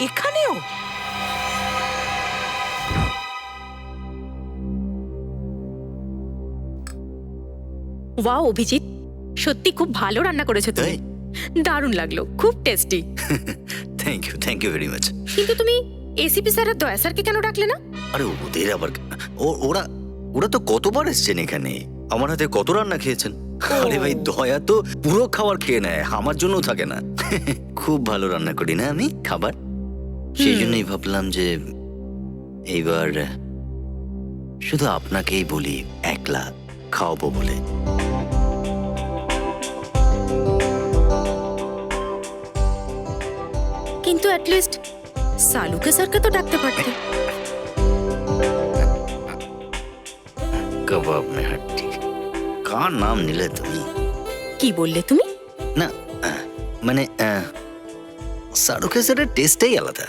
এখানেও? ওয়াও অভিজিৎ, সত্যি খুব ভালো রান্না করেছো তুমি। দারুণ লাগলো, খুব tasty. Thank you very much. কিন্তু তুমি এসিপি স্যার আর দয়া স্যারকে কেন ডাকলে না? আরে ওদের আবার ওরা ওরা তো কতবার এসছেন এখানে, আমার হাতে কত রান্না খেয়েছেন। আরে ভাই, দয়া তো পুরো খাবার খেয়ে নেয়, আমার জন্য থাকে না। খুব ভালো রান্না করি না আমি খাবার, সেই জন্যই ভাবলাম যে এইবার শুধু আপনাকেই বলি, একলা খাওয়াবো বলে। কিন্তু অ্যাটলিস্ট সালুকে স্যারকে তো ডাকতে পারতে। কাবাব মে হাড্ডি, কার নাম নিলে তুমি? কি বললে তুমি? না মানে শাহরুখের স্যারের টেস্টটাই আলাদা।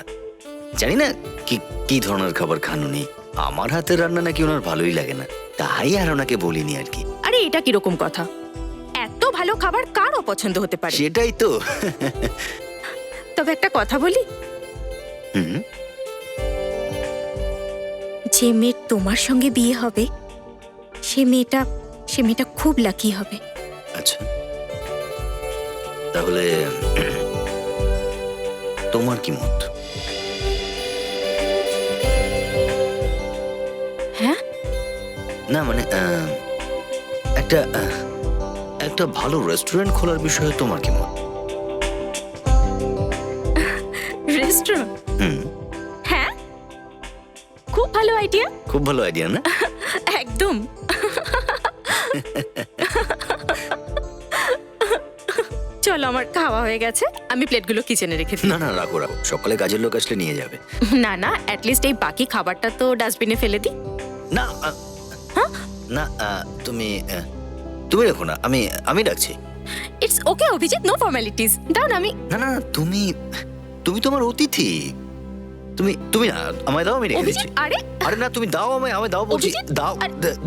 জানি না কি কি ধরনের খাবার খান উনি, আমার হাতের রান্না নাকি ওনার ভালোই লাগে না, তাই আর ওনাকে বলিনি আর কি। আরে এটা কিরকম কথা? এত ভালো খাবার কার অপছন্দ হতে পারে? সেটাই তো। তবে একটা কথা বলি, হুম, যে মেয়ের তোমার সঙ্গে বিয়ে হবে সে মেয়েটা খুব লাকি হবে। আচ্ছা তাহলে তোমার কি মত? হ্যাঁ, না মানে একটা একটা ভালো রেস্টুরেন্ট খোলার বিষয়ে তোমার কি মত? রেস্টুরেন্ট? হুম, হ্যাঁ, খুব ভালো আইডিয়া। খুব ভালো আইডিয়া না? একদম। চলো, আমার খাওয়া হয়ে গেছে, আমি প্লেটগুলো কিচেনে রেখে দিই। না না, রাখো রাখো, সকালে কাজের লোক আসলে নিয়ে যাবে। না না, অ্যাটলিস্ট এই বাকি খাবারটা তো ডাস্টবিনে ফেলে দিই। না না, তুমি তুমি রেখো না, আমি ডাকছি। It's okay Abhijit, no formalities. দাও না, আমি না না, তুমি তুমি তোমার অতিথি, তুমি তুমি না আমায় দাও, আমি রেখে দিচ্ছি। অভিজিৎ, আরে আরে না, তুমি দাও আমায় দাও বলছি, অভিজিৎ, দাও।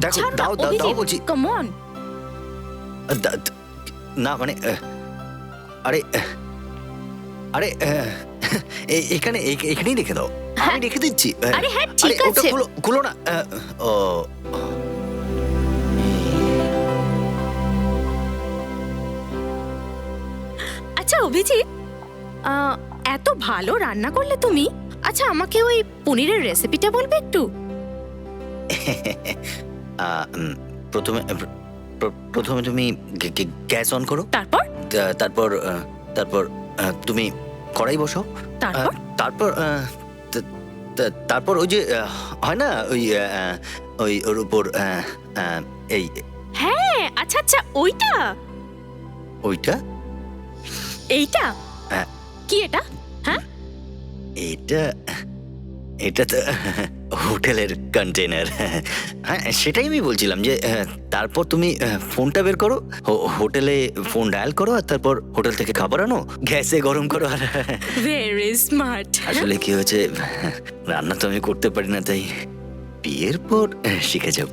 দেখো, দাও দাও দাও বলছি। Come on. না মানে আরে আরে এখানে এখানেই রেখে দাও, আমি রেখে দিচ্ছি। আরে হ্যাঁ, ঠিক ওটা আছে। খুলো না। ও আচ্ছা অভিজিৎ, এত ভালো রান্না করলে তুমি, আচ্ছা আমাকে ওই পনিরের রেসিপিটা বলবে একটু? প্রথমে প্রথমে তুমি গ্যাস অন করো, তারপর তারপর তারপর তুমি কড়াই বসাও, তারপর তারপর তারপর ওই যে হয় না ওই ওই ওর উপর এই হ্যাঁ, আচ্ছা আচ্ছা, ওইটা ওইটা এইটা হ্যাঁ। কি এটা? হ্যাঁ, এটা এটা তো হোটেলের কন্টেনার। হ্যাঁ সেটাই আমি বলছিলাম যে তারপর তুমি ফোনটা বের করো, হোটেলে ফোন ডায়াল করো, আর তারপর হোটেল থেকে খাবার আনো, গ্যাসে গরম করো। Are very smart. আসলে কি হয়েছে, রান্না তো আমি করতে পারি না, তাই বিয়ের পর শিখে যাব।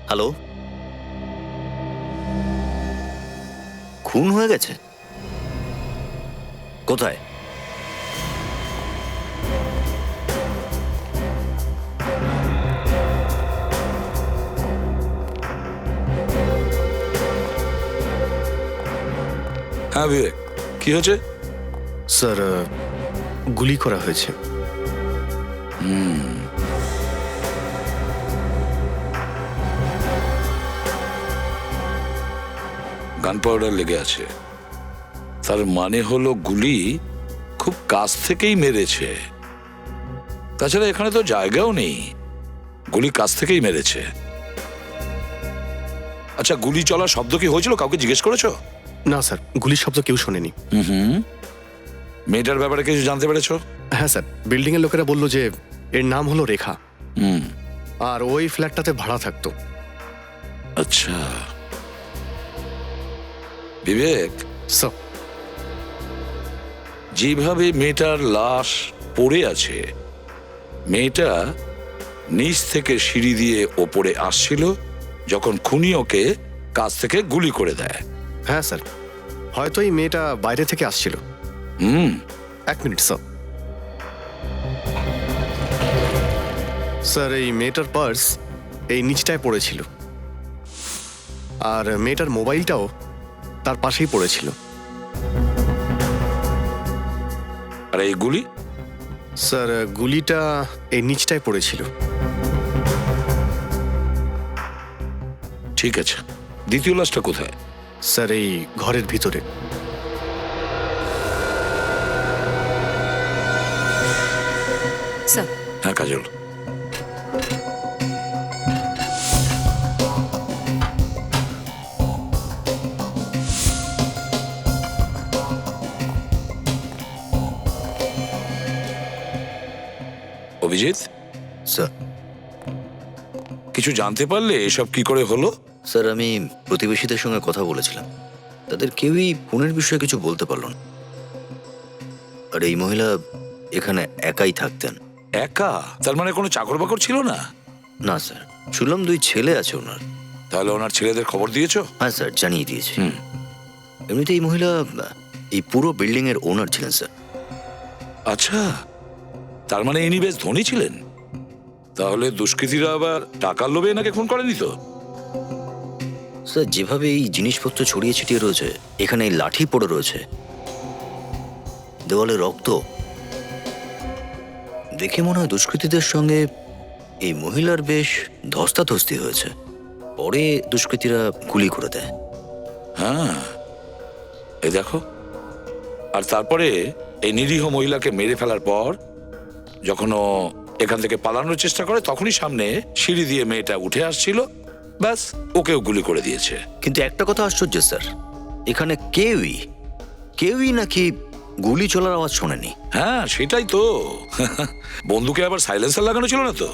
হ্যালো, খুন হয়ে গেছে? কোথায়? হ্যাঁ বিবেক, কি হয়েছে? স্যার, গুলি করা হয়েছে। গান পাউডার লেগে আছে, তার মানে হলো গুলি খুব কাছ থেকেই মেরেছে। তাছাড়া এখানে তো জায়গাও নেই, গুলি কাছ থেকেই মেরেছে। আচ্ছা, গুলি চলার শব্দ কি হয়েছিল, কাউকে জিজ্ঞেস করেছো? না স্যার, গুলির শব্দ কেউ শোনেনি। মেয়েটার ব্যাপারে কিছু জানতে পেরেছো? হ্যাঁ স্যার, বিল্ডিং এর লোকেরা বললো যে এর নাম হলো রেখা, হুম, আর ওই ফ্ল্যাটটাতে ভাড়া থাকতো। আচ্ছা বিবেক, স্যার, যেভাবে মেয়েটার লাশ পড়ে আছে, মেয়েটা নিচ থেকে সিঁড়ি দিয়ে ওপরে আসছিল যখন খুনি ওকে কাছ থেকে গুলি করে দেয়। হ্যাঁ স্যার, হয়তো এই মেয়েটা বাইরে থেকে আসছিল। হুম। 1 মিনিট স্যার। স্যার, এই মেয়েটার পার্স এই নিচটায় পড়েছিল, আর মেয়েটার মোবাইলটাও তার পাশেই পড়েছিল। আর এই গুলি? স্যার, গুলিটা এই নিচটায় পড়েছিল। ঠিক আছে, দ্বিতীয় লাশটা কোথায়? স্যার, এই ঘরের ভিতরে। স্যার, হ্যাঁ কাজল, অভিজিৎ, স্যার। কিছু জানতে পারলে এসব কি করে হলো? স্যার, আমি প্রতিবেশীদের সঙ্গে কথা বলেছিলাম, তাদের কেউই ফোনের বিষয়ে কিছু বলতে পারল না। আর এই মহিলা এখানে একাই থাকতেন। একা? তার মানে কোনো চাকর বাকর ছিল না? না স্যার, শুনলাম 2 ছেলে আছে ওনার। তাহলে ওনার ছেলেদের খবর দিয়েছো? হ্যাঁ স্যার, জানিয়ে দিয়েছি। হুম। এমনিতে এই মহিলা এই পুরো বিল্ডিং এর ওনার ছিলেন স্যার। আচ্ছা, তার মানে ইনি বেশ ধনী ছিলেন। তাহলে দুষ্কৃতীরা আবার টাকার লোভে এনাকে খুন করেনি তো? স্যার, যেভাবে এই জিনিসপত্র ছড়িয়ে ছিটিয়ে রয়েছে, এখানে এই লাঠি পড়ে রয়েছে, দেওয়ালে রক্ত, দেখে মনে হয় দুষ্কৃতীদের সঙ্গে এই মহিলার বেশ ধস্তাধস্তি হয়েছে। পরে দুষ্কৃতীরা গুলি করে দেয়। হ্যাঁ, এই দেখো। আর তারপরে এই নিরীহ মহিলাকে মেরে ফেলার পর যখন ও এখান থেকে পালানোর চেষ্টা করে, তখনই সামনে সিঁড়ি দিয়ে মেয়েটা উঠে আসছিল, ব্যাস ওকেও গুলি করে দিয়েছে। কিন্তু একটা কথা আশ্চর্য স্যার, এখানে কেউই নাকি গুলি চলার আওয়াজ শোনেনি। হ্যাঁ, সেটাই তো। বন্দুকে আবার সাইলেন্সার লাগানো ছিল না তো?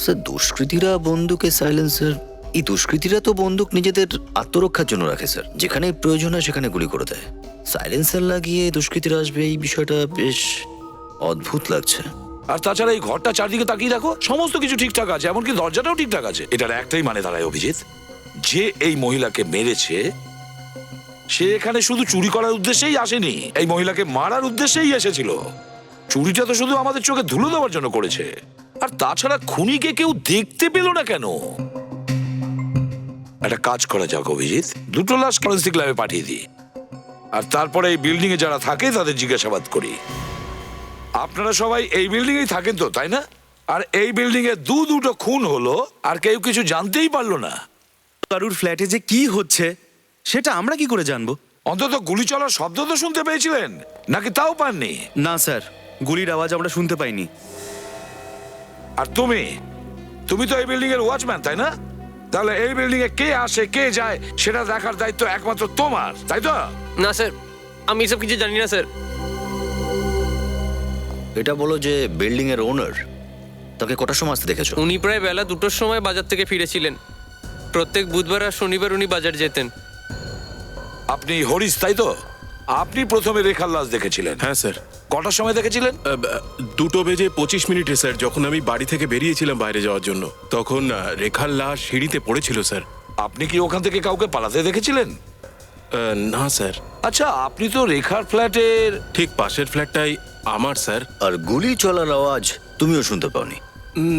স্যার, দুষ্কৃতীরা বন্দুকে সাইলেন্সার, এই দুষ্কৃতীরা তো বন্দুক নিজেদের আত্মরক্ষার জন্য রাখে স্যার, যেখানে প্রয়োজন হয় সেখানে গুলি করে দেয়। সাইলেন্সার লাগিয়ে দুষ্কৃতীরা আসবে, এই বিষয়টা বেশ অদ্ভুত লাগছে। আর তাছাড়া এই ঘরটা চারদিকে তাকিয়ে দেখো, সমস্ত কিছু ঠিকঠাক আছে, এমনকি দরজাটাও ঠিকঠাক আছে। এটার একটাই মানে দাঁড়ায় অভিজিৎ, যে এই মহিলাকে মেরেছে সে এখানে শুধু চুরি করার উদ্দেশ্যেই আসেনি, এই মহিলাকে মারার উদ্দেশ্যেই এসেছিল। চুরিটা তো শুধু আমাদের চোখে ধুলো দেওয়ার জন্য করেছে। আর তাছাড়া খুনিকে কেউ দেখতে পেল না কেন? একটা কাজ করা যাক অভিজিৎ, 2টো লাশ ফরেন্সিক ল্যাবে পাঠিয়ে দিই, আর তারপরে এই বিল্ডিং এ যারা থাকে তাদের জিজ্ঞাসাবাদ করি। আপনারা সবাই এই বিল্ডিং এই থাকেন তো, তাই না? আর এই বিল্ডিং এ দুটো খুন হলো, আর কেউ কিছু জানতেই পারলো না। কারুর ফ্ল্যাটে যে কি হচ্ছে সেটা আমরা কি করে জানবো? অন্তত গুলি চলার শব্দ তো শুনতে পেয়েছিলেন, নাকি তাও পাননি? না স্যার, গুলির আওয়াজ আমরা শুনতে পাইনি। আর তুমি তো এই বিল্ডিং এর ওয়াচম্যান, তাই না? তাহলে এই বিল্ডিং এ কে আসে কে যায় সেটা দেখার দায়িত্ব একমাত্র তোমার, তাই তো? না স্যার, আমি এসব কিছু জানি না স্যার। এটা বলো যে বিল্ডিং এর ওনার, তাকে কটার সময় আসতে দেখেছো? উনি প্রায় বেলা 2টোর সময় বাজার থেকে ফিরেছিলেন। প্রত্যেক বুধবার আর শনিবার উনি বাজার যেতেন। আপনি হরিশ, তাই তো? আপনি প্রথমে রেখার লাশ দেখেছিলেন? হ্যাঁ স্যার, কটার সময় দেখেছিলেন? 2:25 স্যার। যখন আমি বাড়ি থেকে বেরিয়েছিলাম বাইরে যাওয়ার জন্য, তখন রেখার লাশ সিঁড়িতে পড়েছিল স্যার। আপনি কি ওখান থেকে কাউকে পালাতে দেখেছিলেন? না স্যার, আচ্ছা, আপনি তো রেখার ফ্ল্যাটের ঠিক পাশের ফ্ল্যাটটাই আমার স্যার। আর গুলি চলার আওয়াজ তুমিও শুনতে পাওনি?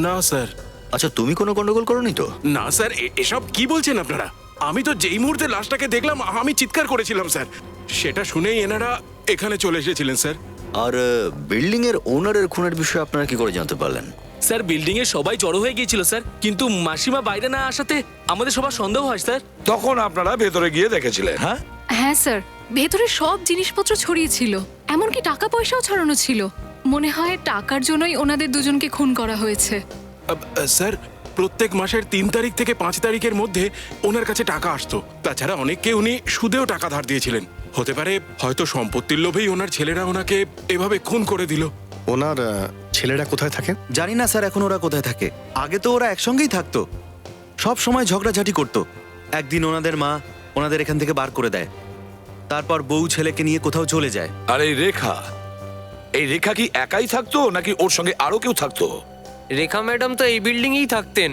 না স্যার। আচ্ছা, তুমি কোনো গন্ডগোল করোনি তো? না স্যার, এসব কি বলছেন আপনারা? আমি তো যেই মুহূর্তে লাশটাকে দেখলাম আমি চিৎকার করেছিলাম স্যার। সেটা শুনেই এনারা এখানে চলে এসেছিলেন স্যার। আর বিল্ডিং এর ওনারের খুনের বিষয়ে আপনারা কি করে জানতে পারলেন? স্যার, বিল্ডিং এ সবাই জড়ো হয়ে গিয়েছিল স্যার, কিন্তু মাসিমা বাইরে না আসাতে আমাদের সবার সন্দেহ হয় স্যার। তখন আপনারা ভেতরে গিয়ে দেখেছিলেন? হ্যাঁ হ্যাঁ স্যার, ভেতরে সব জিনিসপত্র ছড়িয়ে ছিল, এমনকি টাকা পয়সাও ছড়ানো ছিল। মনে হয় টাকার জন্যই ওনাদের দুজনকে খুন করা হয়েছে। স্যার, প্রত্যেক মাসের 3 তারিখ থেকে 5 তারিখের মধ্যে ওনার কাছে টাকা আসতো। তাছাড়া অনেককে উনি সুদেও টাকা ধার দিয়েছিলেন। হতে পারে হয়তো সম্পত্তির লোভেই ওনার ছেলেরা ওনাকে এভাবে খুন করে দিল। ওনার ছেলেরা কোথায় থাকে? জানি না স্যার এখন ওরা কোথায় থাকে। আগে তো ওরা একসঙ্গেই থাকতো, সব সময় ঝগড়াঝাটি করতো। একদিন ওনাদের মা ওনাদের এখান থেকে বার করে দেয়, তারপর বউ ছেলেকে নিয়ে কোথাও চলে যায়। আর এই রেখা কি একাই থাকতো নাকি ওর সঙ্গে আরো কেউ থাকতো? রেখা ম্যাডাম তো এই বিল্ডিংয়েই থাকতেন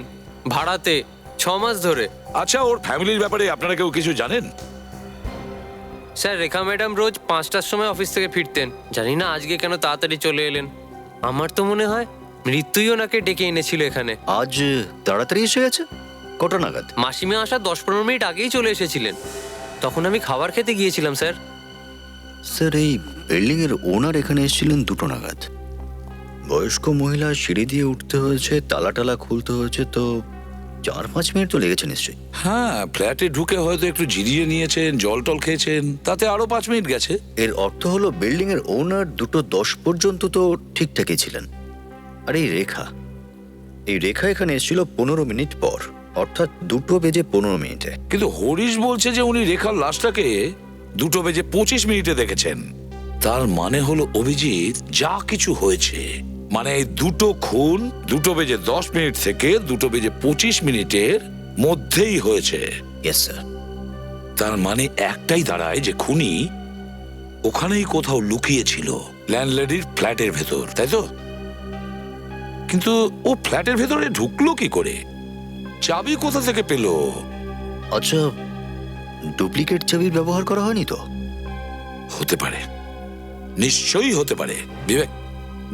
ভাড়াতে 6 মাস ধরে। আচ্ছা, ওর ফ্যামিলির ব্যাপারে আপনারা কেউ কিছু জানেন? স্যার রেখা ম্যাডাম রোজ 5টার সময় অফিস থেকে ফিরতেন। জানি না আজকে কেন তাড়াতাড়ি চলে এলেন। আমার তো মনে হয় মৃত্যুই ওনাকে ডেকে এনেছিল এখানে। আজ তাড়াতাড়ি এসে গেছে? কটা নাগাদ? মাসিমা আসার 10-15 মিনিট আগেই চলে এসেছিলেন। তখন আমি খাবার খেতে গিয়েছিলাম স্যার। স্যার, এই বিল্ডিং এর ওনার এখানে এসেছিলেন 2টো নাগাদ। বয়স্ক মহিলা সিঁড়ি দিয়ে উঠতে হয়েছে, তালা টালা খুলতে হয়েছে, তো 4-5 মিনিট তো লেগেছে নিশ্চয়ই। হ্যাঁ, ফ্ল্যাটে ঢুকে হয়তো একটু জিরিয়ে নিয়েছেন, জল টল খেয়েছেন, তাতে আরো 5 মিনিট গেছে। এর অর্থ হলো বিল্ডিং এর ওনার 2:10 পর্যন্ত তো ঠিকঠাকই ছিলেন। আর এই রেখা এখানে এসেছিল 15 মিনিট পর, অর্থাৎ 2:15 কিন্তু হরিশ বলছে যে উনি রেখার লাশটাকে 2:25 দেখেছেন। তার মানে হলো অভিজিৎ, যা কিছু হয়েছে মানে এই দুটো খুন 2:10 থেকে 2:25 মধ্যেই হয়েছে। Yes sir. তার মানে একটাই দাঁড়ায় যে খুনি ওখানেই কোথাও লুকিয়ে ছিল, ল্যান্ডলেডির ফ্ল্যাটের ভেতর, তাই তো? কিন্তু ও ফ্ল্যাটের ভেতরে ঢুকলো কি করে? চাবি কোথা থেকে পেল? আচ্ছা, ডুপ্লিকেট চাবির ব্যবহার করা হয়নি তো? হতে পারে, নিশ্চয়ই হতে পারে। বিবেক,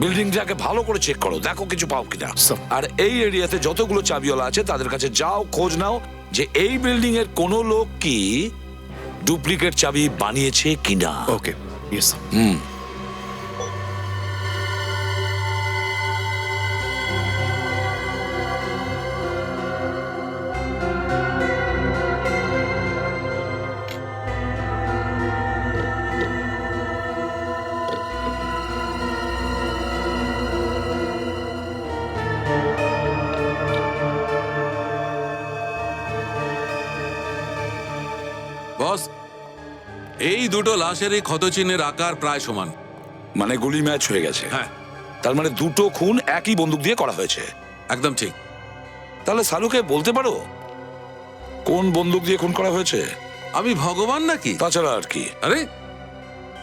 বিল্ডিংটাকে ভালো করে চেক করো, দেখো কিছু পাও কিনা। Sir. আর এই এরিয়াতে যতগুলো চাবিওয়ালা আছে তাদের কাছে যাও, খোঁজ নাও যে এই বিল্ডিং এর কোনো লোক কি ডুপ্লিকেট চাবি বানিয়েছে কিনা। ওকে, ইয়েস স্যার। হুম। বস, এই দুটো লাশেরই ক্ষতচিহ্নের আকার প্রায় সমান। মানে গুলি ম্যাচ হয়ে গেছে। হ্যাঁ, তার মানে দুটো খুন একই বন্দুক দিয়ে করা হয়েছে। একদম ঠিক। তাহলে সালুকে বলতে পারো কোন বন্দুক দিয়ে খুন করা হয়েছে? আমি ভগবান নাকি? তাছাড়া আর কি? আরে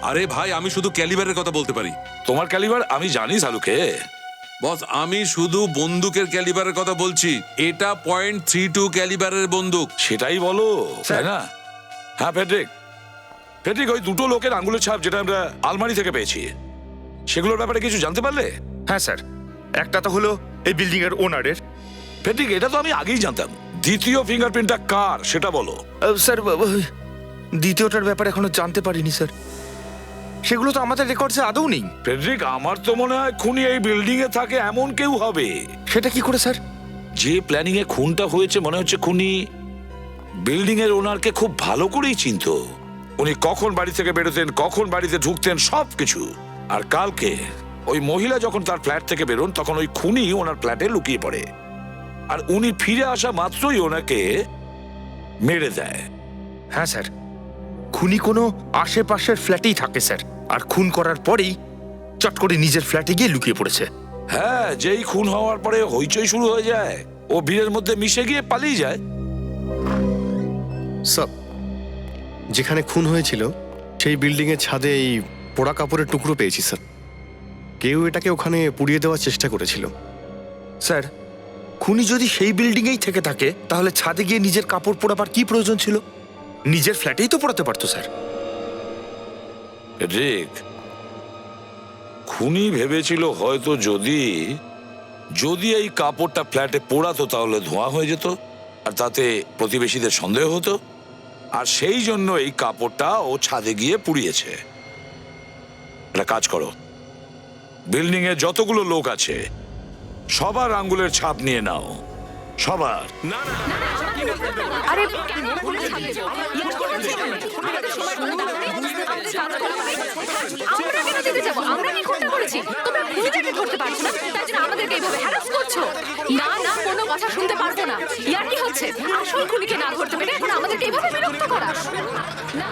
আরে ভাই, আমি শুধু ক্যালিবারের কথা বলতে পারি। তোমার ক্যালিবার আমি জানি সালুকে। বস, আমি শুধু বন্দুকের ক্যালিবারের কথা বলছি। এটা .32 ক্যালিবারের বন্দুক। সেটাই বলো, তাই না? হ্যাঁ ফেডরিক, ওই দুটো লোকের আঙ্গুলের ছাপ যেটা আমরা আলমারি থেকে পেয়েছি, সেগুলোর ব্যাপারে কিছু জানতে পারলে? হ্যাঁ স্যার, একটা তো হলো এই বিল্ডিং এর ওনারের। ফেডরিক, এটা তো আমি আগেই জানতাম। দ্বিতীয় ফিঙ্গারপ্রিন্টটা কার সেটা বলো। স্যার, দ্বিতীয়টার ব্যাপারে এখনো জানতে পারিনি স্যার, সেগুলো তো আমাদের রেকর্ডসে আদৌ নেই। ফেডরিক, আমার তো মনে হয় খুনি এই বিল্ডিং এ থাকে এমন কেউ হবে। সেটা কি করে স্যার? যে প্ল্যানিং এ খুনটা হয়েছে মনে হচ্ছে খুনি বিল্ডিং এর ওনারকে খুব ভালো করেই চিনতো। উনি কখন বাড়ি থেকে বেরোতেন, কখন বাড়িতে ঢুকতেন, সবকিছু। আর কালকে ওই মহিলা যখন তার ফ্ল্যাট থেকে বেরোন তখন ওই খুনি ওনার ফ্ল্যাটে লুকিয়ে পড়ে, আর উনি ফিরে আসা মাত্রই ওনাকে মেরে দেয়। হ্যাঁ স্যার, খুনি কোনো আশেপাশের ফ্ল্যাটেই থাকে স্যার, আর খুন করার পরেই চট করে নিজের ফ্ল্যাটে গিয়ে লুকিয়ে পড়েছে। হ্যাঁ, যেই খুন হওয়ার পরে হইচই শুরু হয়ে যায়, ও ভিড়ের মধ্যে মিশে গিয়ে পালিয়ে যায়। স্যার, যেখানে খুন হয়েছিল সেই বিল্ডিং এর ছাদে এই পোড়া কাপড়ের টুকরো পেয়েছি স্যার। কেউ এটাকে ওখানে পুড়িয়ে দেওয়ার চেষ্টা করেছিল। স্যার, খুনি যদি সেই বিল্ডিংয়েই থেকে থাকে তাহলে ছাদে গিয়ে নিজের কাপড় পোড়াবার কি প্রয়োজন ছিল? নিজের ফ্ল্যাটেই তো পোড়াতে পারতো স্যার। রিক, খুনি ভেবেছিল হয়তো যদি এই কাপড়টা ফ্ল্যাটে পোড়াতো তাহলে ধোঁয়া হয়ে যেত, আর তাতে প্রতিবেশীদের সন্দেহ হতো, আর সেই জন্য এই কাপড়টা ও ছাদে গিয়ে পুড়িয়েছে। একটা কাজ করো, বিল্ডিং এ যতগুলো লোক আছে সবার আঙ্গুলের ছাপ নিয়ে নাও, সবার। আরে আমরা কেন দিতে যাবো? আমরা কি খুনটা করেছি? তোমরা খুনিটাকে ধরতে পারছো না, তাই জন্য আমাদেরকে এইভাবে হ্যারাস করছো। না না, কোনো কথা শুনতে পারবো না। ইয়ার কি হচ্ছে? আসল খুনিকে না ধরতে পেরে এখন আমাদেরকে এইভাবে বিরক্ত করা। না,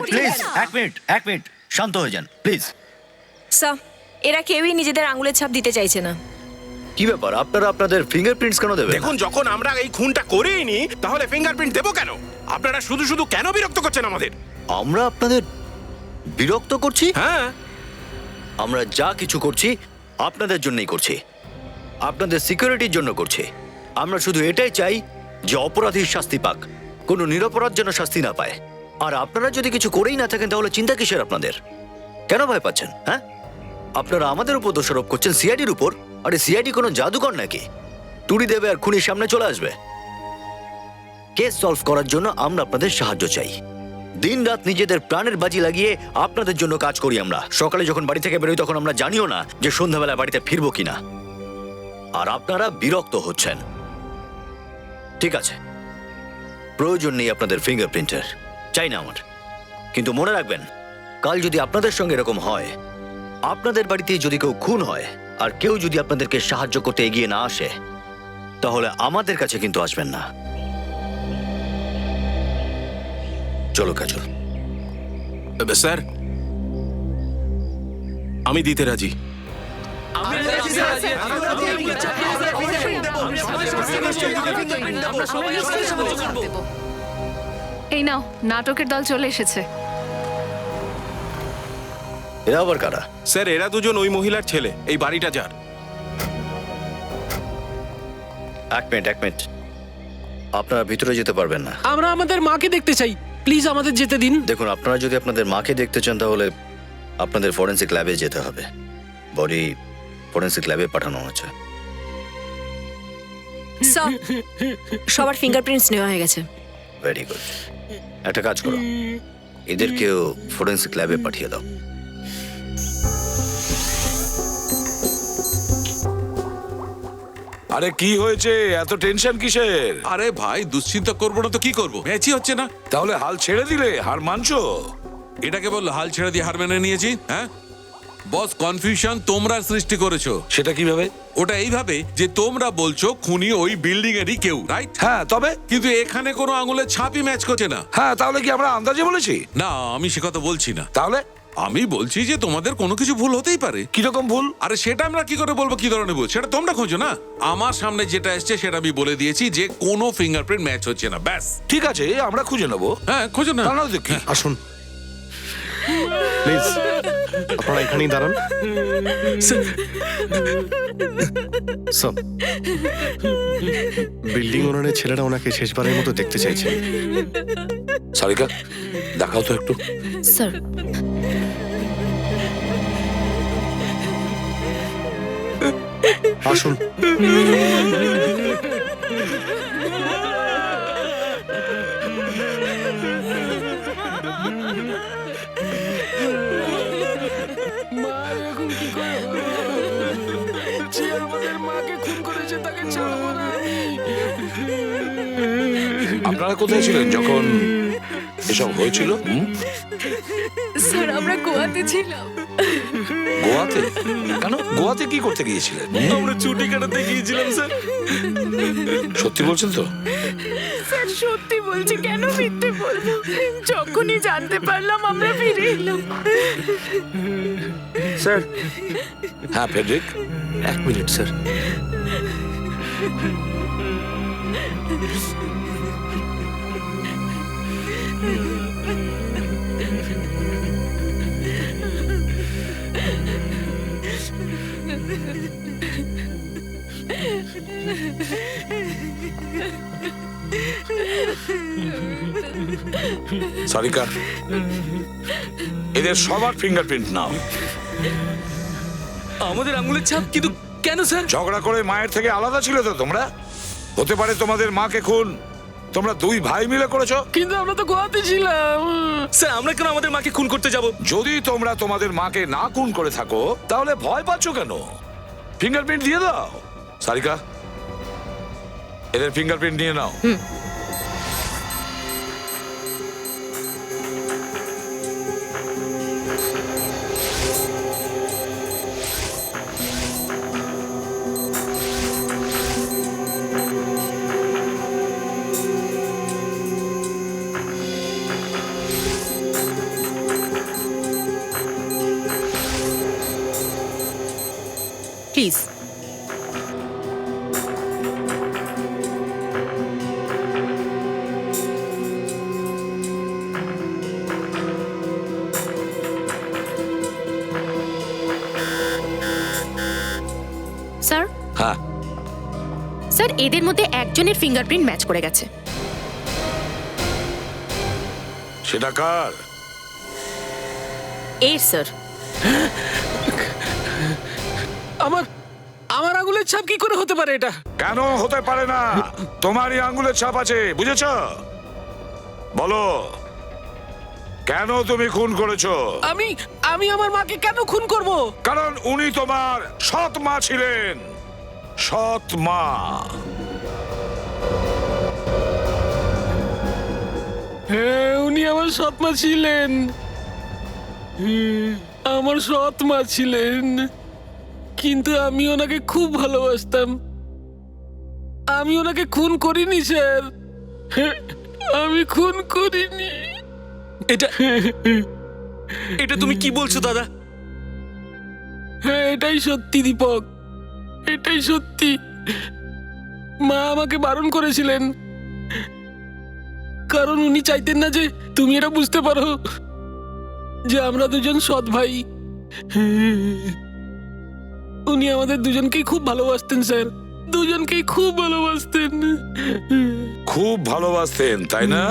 প্লিজ এক মিনিট শান্ত হয়ে যান প্লিজ। স্যার, এরা কেউই নিজেদের আঙুলের ছাপ দিতে চাইছে না। কি ব্যাপার, আপনারা আপনাদের ফিঙ্গারপ্রিন্টস কেন দেবেন? দেখুন, যখন আমরা এই খুনটা করিনি তাহলে ফিঙ্গারপ্রিন্ট দেবো কেন? আপনারা শুধু শুধু কেন বিরক্ত করছেন আমাদের? আমরা আপনাদের বিরক্ত করছি? হ্যাঁ, আমরা যা কিছু করছি আপনাদের জন্যই করছি, আপনাদের সিকিউরিটির জন্য করছি। আমরা শুধু এটাই চাই যে অপরাধীর শাস্তি পাক, কোনো নিরপরাধ যেন শাস্তি না পায়। আর আপনারা যদি কিছু করেই না থাকেন তাহলে চিন্তা কিসের আপনাদের? কেন ভয় পাচ্ছেন? হ্যাঁ, আপনারা আমাদের উপর দোষারোপ করছেন সিআইডির উপর। আরে সিআইডি কোনো জাদুকর নাকি? তুড়ি দেবে আর খুনির সামনে চলে আসবে? কেস সলভ করার জন্য আমরা আপনাদের সাহায্য চাই। দিনরাত নিজেদের প্রাণের বাজি লাগিয়ে আপনাদের জন্য কাজ করি আমরা। সকালে যখন বাড়ি থেকে বেরোই তখন আমরা জানিও না যে সন্ধ্যাবেলা বাড়িতে ফিরবো কিনা। আর আপনারা বিরক্ত হচ্ছেন। ঠিক আছে, প্রয়োজন নেই আপনাদের ফিঙ্গারপ্রিন্টের, চাই না আমার। কিন্তু মনে রাখবেন, কাল যদি আপনাদের সঙ্গে এরকম হয়, আপনাদের বাড়িতে যদি কেউ খুন হয় আর কেউ যদি আপনাদেরকে সাহায্য করতে এগিয়ে না আসে, তাহলে আমাদের কাছে কিন্তু আসবেন না। চলো কাজল। স্যার আমি দিতে রাজি। এই নাও, নাটকের দল চলে এসেছে। এরা আবার কারা? স্যার এরা দুজন ওই মহিলার ছেলে, এই বাড়িটা যার। এক মিনিট, আপনারা ভিতরে যেতে পারবেন না। আমরা আমাদের মাকে দেখতে চাই, প্লিজ আমাদের যেতে দিন। দেখুন, আপনারা যদি আপনাদের মাকে দেখতে চান তাহলে আপনাদের ফরেন্সিক ল্যাবে যেতে হবে। বডি ফরেন্সিক ল্যাবে পাঠানো হচ্ছে। স্যার, সবার ফিঙ্গারপ্রিন্টস নেওয়া হয়ে গেছে। Very good. একটা কাজ করো, এদেরকেও ফরেন্সিক ল্যাবে পাঠিয়ে দাও। আরে কি হয়েছে, এত টেনশন কিসের? আরে ভাই, দুশ্চিন্তা করবো না তো কি করবো? ম্যাচই হচ্ছে না। তাহলে হাল ছেড়ে দিলে, হার মানছো? এটাকে বললো হাল ছেড়ে দিয়ে হার মেনে নিয়েছি? হ্যাঁ বস, কনফিউশন তোমরা সৃষ্টি করেছো। সেটা কিভাবে? ওটা এইভাবে যে তোমরা বলছো খুনি ওই বিল্ডিং এরই কেউ, রাইট? হ্যাঁ, তবে? কিন্তু এখানে কোনো আঙুলের ছাপই ম্যাচ করছে না। হ্যাঁ, তাহলে কি আমরা আন্দাজে বলেছি? না, আমি সে কথা বলছি না। তাহলে? আমি বলছি যে তোমাদের কোনো কিছু ভুল হতেই পারে। কিরকম ভুল? আরে সেটা আমরা কি করে বলবো কি ধরনের ভুল? সেটা তোমরা খোঁজো না। আমার সামনে যেটা এসছে সেটা আমি বলে দিয়েছি যে কোনো ফিঙ্গারপ্রিন্ট ম্যাচ হচ্ছে না, ব্যাস। ঠিক আছে, আমরা খুঁজে নেবো। হ্যাঁ, খোঁজো না। তা না দেখি। আসুন প্লিজ, আপনারা এখানেই দাঁড়ান। সব বিল্ডিং ওনারের ছেলেরা ওনাকে শেষবারের মতো দেখতে চাইছে। সারিকা, দেখাও তো একটু। স্যার, আসুন। আপনারা কোথায় ছিলেন যখন এসব হয়েছিল? স্যার, আমরা গোয়াতে ছিলাম। গোয়াতে? কেন, গোয়াতে কি করতে গিয়েছিলেন? আমরা ছুটি কাটাতে গিয়েছিলাম স্যার। সত্যি বলছেন তো? স্যার সত্যি বলছি, কেন মিথ্যে বলবো? যখনই জানতে পারলাম আমরা ফিরে এলাম। স্যার হ্যাঁ ফেডরিক, 1 মিনিট স্যার। সারিকা, এদের সবার ফিঙ্গারপ্রিন্ট নাও। আমাদের আঙুলের ছাপ? কিন্তু কেন স্যার? ঝগড়া করে মায়ের থেকে আলাদা ছিল তো তোমরা? হতে পারে তোমাদের মাকে খুন তোমরা দুই ভাই মিলে করেছো। কিন্তু আমরা তো গোয়াতে ছিলাম স্যার। আমরা কেন আমাদের মাকে খুন করতে যাব? যদি তোমরা তোমাদের মাকে না খুন করে থাকো তাহলে ভয় পাচ্ছ কেন? ফিঙ্গারপ্রিন্ট দিয়ে দাও। সারিকা, এদের ফিঙ্গারপ্রিন্ট নিয়ে নাও। প্লিজ। স্যার এদের মধ্যে একজনের ফিঙ্গারপ্রিন্ট ম্যাচ করে গেছে। সেটা কার? এর স্যার। আমার আমার আঙুলের ছাপ কি করে হতে পারে এটা? কেন হতে পারে না? তোমারই আঙ্গুলের ছাপ আছে, বুঝেছ? বলো, কেন তুমি খুন করেছো? আমি আমি আমার মাকে কেন খুন করব? কারণ উনি তোমার সৎ মা ছিলেন। সৎ মা। হ্যাঁ, উনি আমার সৎ মা ছিলেন। আমার সৎ মা ছিলেন, কিন্তু আমি ওনাকে খুব ভালোবাসতাম। আমি ওনাকে খুন করিনি স্যার, আমি খুন করিনি। এটা এটা তুমি কি বলছো দাদা? হ্যাঁ, এটাই সত্যি দীপক, এটাই সত্যি। মা আমাকে বারণ করেছিলেন, কারণ উনি চাইতেন না যে তুমি এটা বুঝতে পারো যে আমরা দুজন সৎ ভাই। উনি আমাদের দুজনকেই খুব ভালোবাসতেন স্যার, দুজনকেই খুব ভালোবাসতেন। খুব ভালোবাসতেন, তাই না?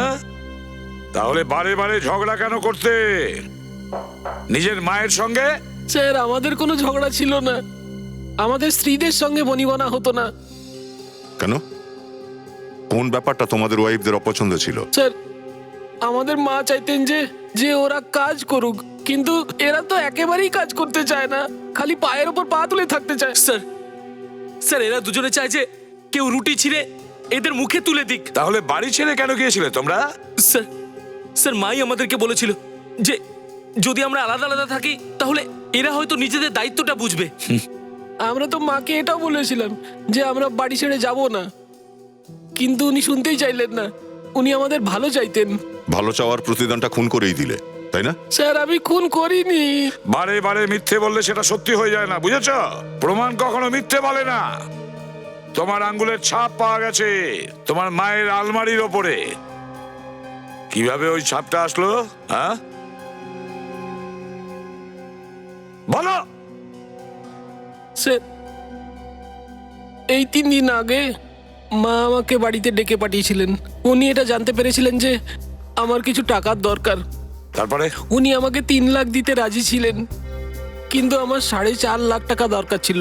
তাহলে বারে বারে ঝগড়া কেন করতে নিজের মায়ের সঙ্গে? স্যার আমাদের কোনো ঝগড়া ছিল না, আমাদের স্ত্রীদের সঙ্গে বনিবনা হতো না। কেন? কোন ব্যাপারটা তোমাদের ওয়াইফদের অপছন্দ ছিল? স্যার আমাদের মা চাইতেন যে যে ওরা কাজ করুক, কিন্তু এরা তো একেবারেই কাজ করতে চায় না, খালি পায়ের ওপর পা তুলে থাকতে চায়। স্যার স্যার এরা দুজনে চায় যে কেউ রুটি ছিঁড়ে এদের মুখে তুলে দিক। তাহলে বাড়ি ছেড়ে কেন গিয়েছিলে তোমরা? স্যার স্যার মাই আমাদেরকে বলেছিল যে যদি আমরা আলাদা আলাদা থাকি তাহলে এরা হয়তো নিজেদের দায়িত্বটা বুঝবে। আমরা তো মাকে এটাও বলেছিলাম যে আমরা বাড়ি ছেড়ে যাব না, কিন্তু উনি শুনতেই চাইলেন না। উনি আমাদের ভালো চাইতেন। ভালো চাওয়ার প্রতিদানটা খুন করেই দিলে, তাই না? স্যার আমি খুন করিনি। বারে বারে মিথ্যে বললে সেটা সত্যি হয়ে যায় না, বুঝেছ? প্রমাণ কখনো মিথ্যে বলে না। তোমার আঙ্গুলের ছাপ পাওয়া গেছে তোমার মায়ের আলমারির ওপরে। কিভাবে ওই ছাপটা আসলো? হ্যাঁ বলো। স্যার এই 3 দিন আগে মা আমাকে বাড়িতে ডেকে পাঠিয়েছিলেন। উনি এটা জানতে পেরেছিলেন যে আমার কিছু টাকার দরকার। তারপরে উনি আমাকে 3 লাখ দিতে রাজি ছিলেন, কিন্তু আমার 4.5 লাখ টাকা দরকার ছিল,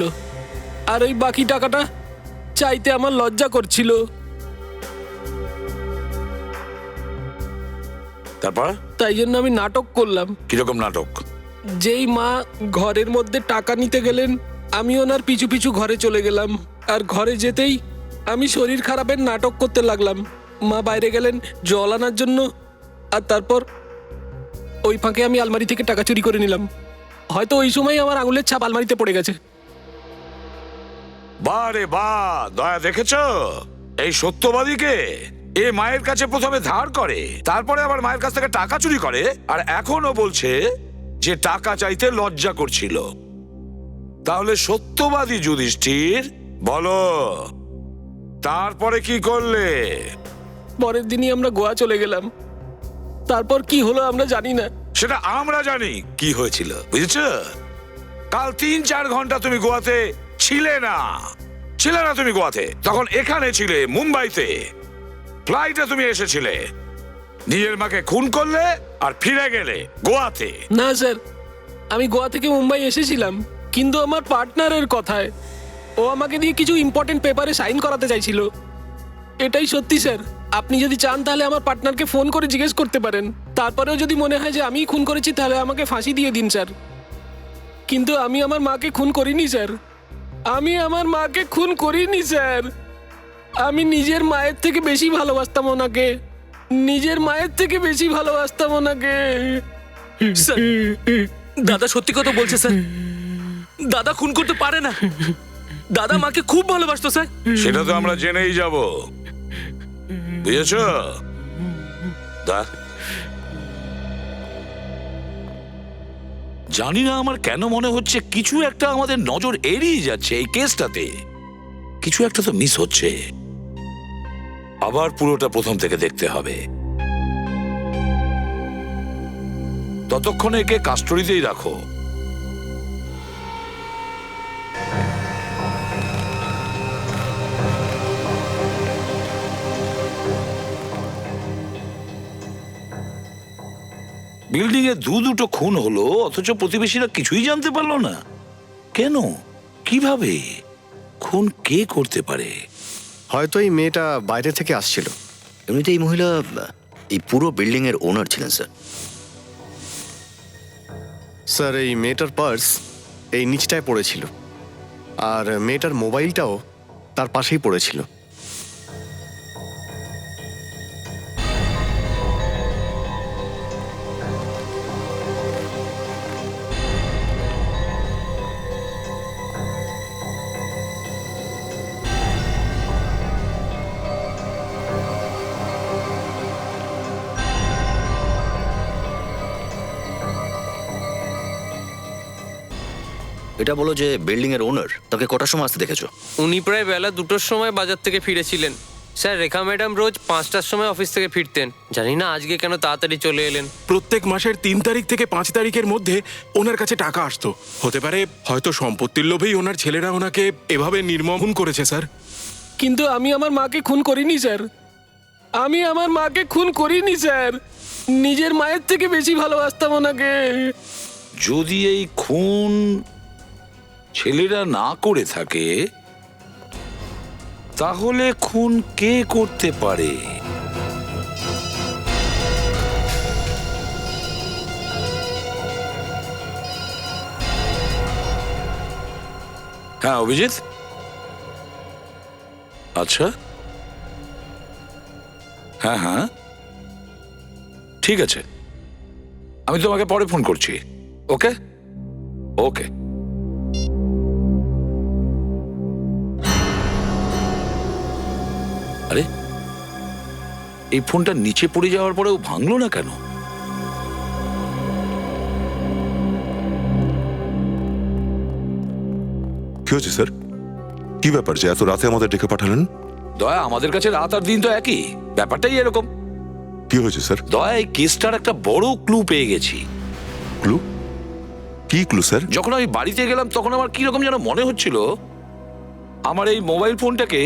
আর ওই বাকি টাকাটা চাইতে আমার লজ্জা করছিল। তারপর তাই জন্য আমি নাটক করলাম। কিরকম নাটক? যেই মা ঘরের মধ্যে টাকা নিতে গেলেন, আমি ওনার পিছু পিছু ঘরে চলে গেলাম, আর ঘরে যেতেই আমি শরীর খারাপের নাটক করতে লাগলাম। মা বাইরে গেলেন জল আনার জন্য, আর তারপর ওই ফাঁকে আমি আলমারি থেকে টাকা চুরি করে নিলাম। হয়তো ওই সময় আমার আঙুলের ছাপ আলমারিতে পড়ে গেছে। বারে বা দয়া, দেখেছো এই সত্যবাদীকে? এ মায়ের কাছে প্রথমে ধার করে, তারপরে আবার মায়ের কাছ থেকে টাকা চুরি করে, আর এখনো বলছে যে টাকা চাইতে লজ্জা করছিল। তাহলে সত্যবাদী যুধিষ্ঠির, বলো তারপরে কি করলে? পরের দিনই আমরা গোয়া চলে গেলাম। তারপর কি হলো আমরা জানি না। সেটা আমরা জানি কি হয়েছিল, বুঝেছ? কাল 3-4 ঘন্টা তুমি গোয়াতে ছিলে না। তুমি গোয়াতে, তখন এখানে ছিলে মুম্বাইতে। ফ্লাইটে তুমি এসেছিলে, নিজের মাকে খুন করলে আর ফিরে গেলে গোয়াতে। না স্যার, আমি গোয়া থেকে মুম্বাই এসেছিলাম, কিন্তু আমার পার্টনারের কথায় ও আমাকে দিয়ে কিছু ইম্পর্টেন্ট পেপারে সাইন করাতে চাইছিল। এটাই সত্যি স্যার। আপনি যদি চান তাহলে আমার পার্টনারকে ফোন করে জিজ্ঞেস করতে পারেন। তারপরেও যদি মনে হয় যে আমিই খুন করেছি তাহলে আমাকে ফাঁসি দিয়ে দিন স্যার। কিন্তু আমি আমার মাকে খুন করিনি স্যার, আমি আমার মাকে খুন করিনি স্যার। আমি নিজের মায়ের থেকে বেশি ভালোবাসতাম ওনাকে, নিজের মায়ের থেকে বেশি ভালোবাসতাম ওনাকে। স্যার দাদা সত্যি কথা বলছে স্যার, দাদা খুন করতে পারে না। দাদা মাকে খুব ভালোবাসতো স্যার। সেটা তো আমরা জেনেই যাব, বুঝেছ? জানি না আমার কেন মনে হচ্ছে কিছু একটা আমাদের নজর এড়িয়ে যাচ্ছে এই কেসটাতে। কিছু একটা তো মিস হচ্ছে। আবার পুরোটা প্রথম থেকে দেখতে হবে। ততক্ষণে একে কাস্টডিতেই রাখো। বিল্ডিং এ দুটো খুন হলো, অথচ প্রতিবেশীরা কিছুই জানতে পারলো না। কেন? কিভাবে? খুন কে করতে পারে? হয়তো এই মেয়েটা বাইরে থেকে আসছিল। এমনিতে এই মহিলা এই পুরো বিল্ডিং এর ওনার ছিলেন স্যার। স্যার, এই মেয়েটার পার্স এই নিচটায় পড়েছিল, আর মেয়েটার মোবাইলটাও তার পাশেই পড়েছিল। এটা বলো যে বিল্ডিং এর ওনার তাকে কটার সময় আসতে দেখেছো? উনি প্রায় বেলা 2টোর সময় বাজার থেকে ফিরেছিলেন। স্যার, রেখা ম্যাডাম রোজ 5টার সময় অফিস থেকে ফিরতেন। জানি না আজকে কেন তাড়াতাড়ি চলে এলেন। প্রত্যেক মাসের 3 তারিখ থেকে 5 তারিখের মধ্যে ওনার কাছে টাকা আসতো। হতে পারে হয়তো সম্পত্তির লোভেই ওনার ছেলেরা ওনাকে এভাবে নির্মম খুন করেছে স্যার। কিন্তু আমি আমার মাকে খুন করিনি স্যার। আমি আমার মাকে খুন করিনি স্যার। নিজের মায়ের থেকে বেশি ভালোবাসতাম ওনাকে। যদি এই খুন ছেলেরা না করে থাকে, তাহলে খুন কে করতে পারে? হ্যাঁ অভিজিৎ, আচ্ছা, হ্যাঁ হ্যাঁ ঠিক আছে, আমি তোমাকে পরে ফোন করছি। ওকে ওকে। আরে, এই ফোনটা নিচে পড়ে যাওয়ার পরেও ভাঙলো না কেন? কি হয়েছে স্যার? কি ব্যাপার যে এত রাতে আমাদের ডেকে পাঠালেন? দয়া, আমাদের কাছে রাত আর দিন তো একই, ব্যাপারটাই এরকম। কি হয়েছে স্যার? দয়া, এই কেসটার একটা বড় ক্লু পেয়ে গেছি। ক্লু? কি ক্লু স্যার? যখন আমি বাড়িতে গেলাম তখন আমার কিরকম যেন মনে হচ্ছিল আমার এই মোবাইল ফোনটাকে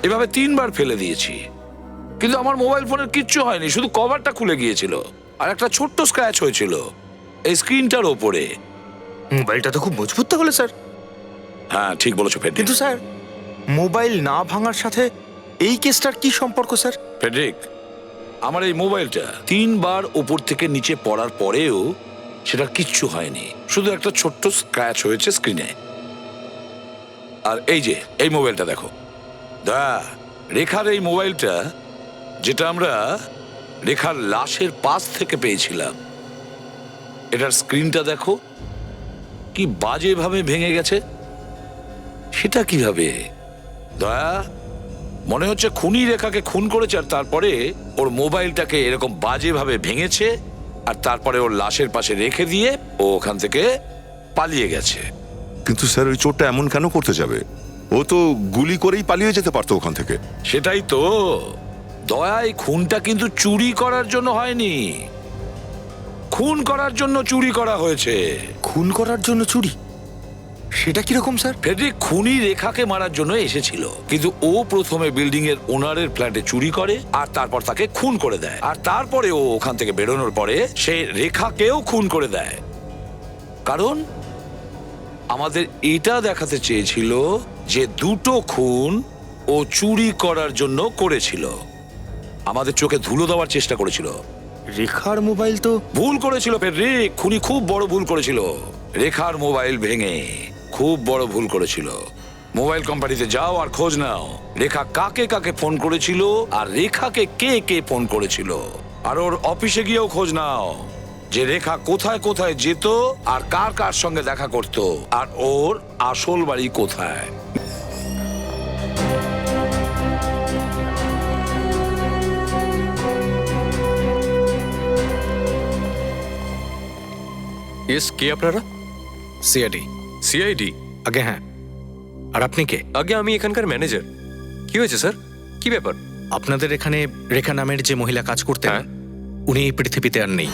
এভাবে তিনবার ফেলে দিয়েছি, কিন্তু আমার মোবাইল ফোনের কিচ্ছু হয়নি, শুধু কভারটা খুলে গিয়েছিল আর একটা ছোট্ট স্ক্র্যাচ হয়েছিল এই স্ক্রিনটার ওপরে। মোবাইলটা তো খুব মজবুত তাহলে স্যার। হ্যাঁ ঠিক বলেছো ফেডরিক। কিন্তু স্যার, মোবাইল না ভাঙার সাথে এই কেসটার কি সম্পর্ক স্যার? ফেডরিক, আমার এই মোবাইলটা 3 বার উপর থেকে নিচে পড়ার পরেও সেটা কিচ্ছু হয়নি, শুধু একটা ছোট্ট স্ক্র্যাচ হয়েছে স্ক্রিনে। আর এই যে এই মোবাইলটা দেখো রেখার এই মোবাইলটা, যেটা আমরা রেখার লাশের পাশ থেকে পেয়েছিলাম, এটার স্ক্রিনটা দেখো কি বাজেভাবে ভেঙে গেছে। সেটা কিভাবে? দয়া, মনে হচ্ছে খুনি রেখাকে খুন করেছে আর তারপরে ওর মোবাইলটাকে এরকম বাজেভাবে ভেঙেছে আর তারপরে ওর লাশের পাশে রেখে দিয়ে ও ওখান থেকে পালিয়ে গেছে। কিন্তু স্যার, ওই চোরটা এমন কেন করতে যাবে? ও তো গুলি করেই পালিয়ে যেতে পারতো ওখান থেকে। সেটাই তো দয়া, এই খুনটা কিন্তু চুরি করার জন্য হয়নি, খুন করার জন্য চুরি করা হয়েছে। খুন করার জন্য চুরি? সেটা কিরকম স্যার? ফেডরিক, খুনি রেখাকে মারার জন্য এসেছিল, কিন্তু ও প্রথমে বিল্ডিং এর ওনারের ফ্ল্যাটে চুরি করে আর তারপর তাকে খুন করে দেয়, আর তারপরে ও ওখান থেকে বেরোনোর পরে সে রেখাকেও খুন করে দেয়। কারণ আমাদের এটা দেখাতে চেয়েছিল যে দুটো খুন ও চুরি করার জন্য করেছিল, আমাদের চোখে ধুলো দেওয়ার চেষ্টা করেছিল। রেখার মোবাইল তো ভুল করেছিল ফেডরিক, খুনি খুব বড় ভুল করেছিল। রেখার মোবাইল ভেঙে খুব বড় ভুল করেছিল। মোবাইল কোম্পানিতে যাও আর খোঁজ নাও রেখা কাকে কাকে ফোন করেছিল আর রেখাকে কে কে ফোন করেছিল, আর ওর অফিসে গিয়েও খোঁজ নাও যে রেখা কোথায় কোথায় যেত আর কার কার সঙ্গে দেখা করত আর ওর আসল বাড়ি কোথায়। ইয়েস, কে আপনারা? সিআইডি। সিআইডি? আগে হ্যাঁ। আর আপনি কে? আগে আমি এখানকার ম্যানেজার। কি হয়েছে স্যার, কি ব্যাপার? আপনাদের এখানে রেখা নামের যে মহিলা কাজ করতেন, হ্যাঁ। উনি এই পৃথিবীতে আর নেই,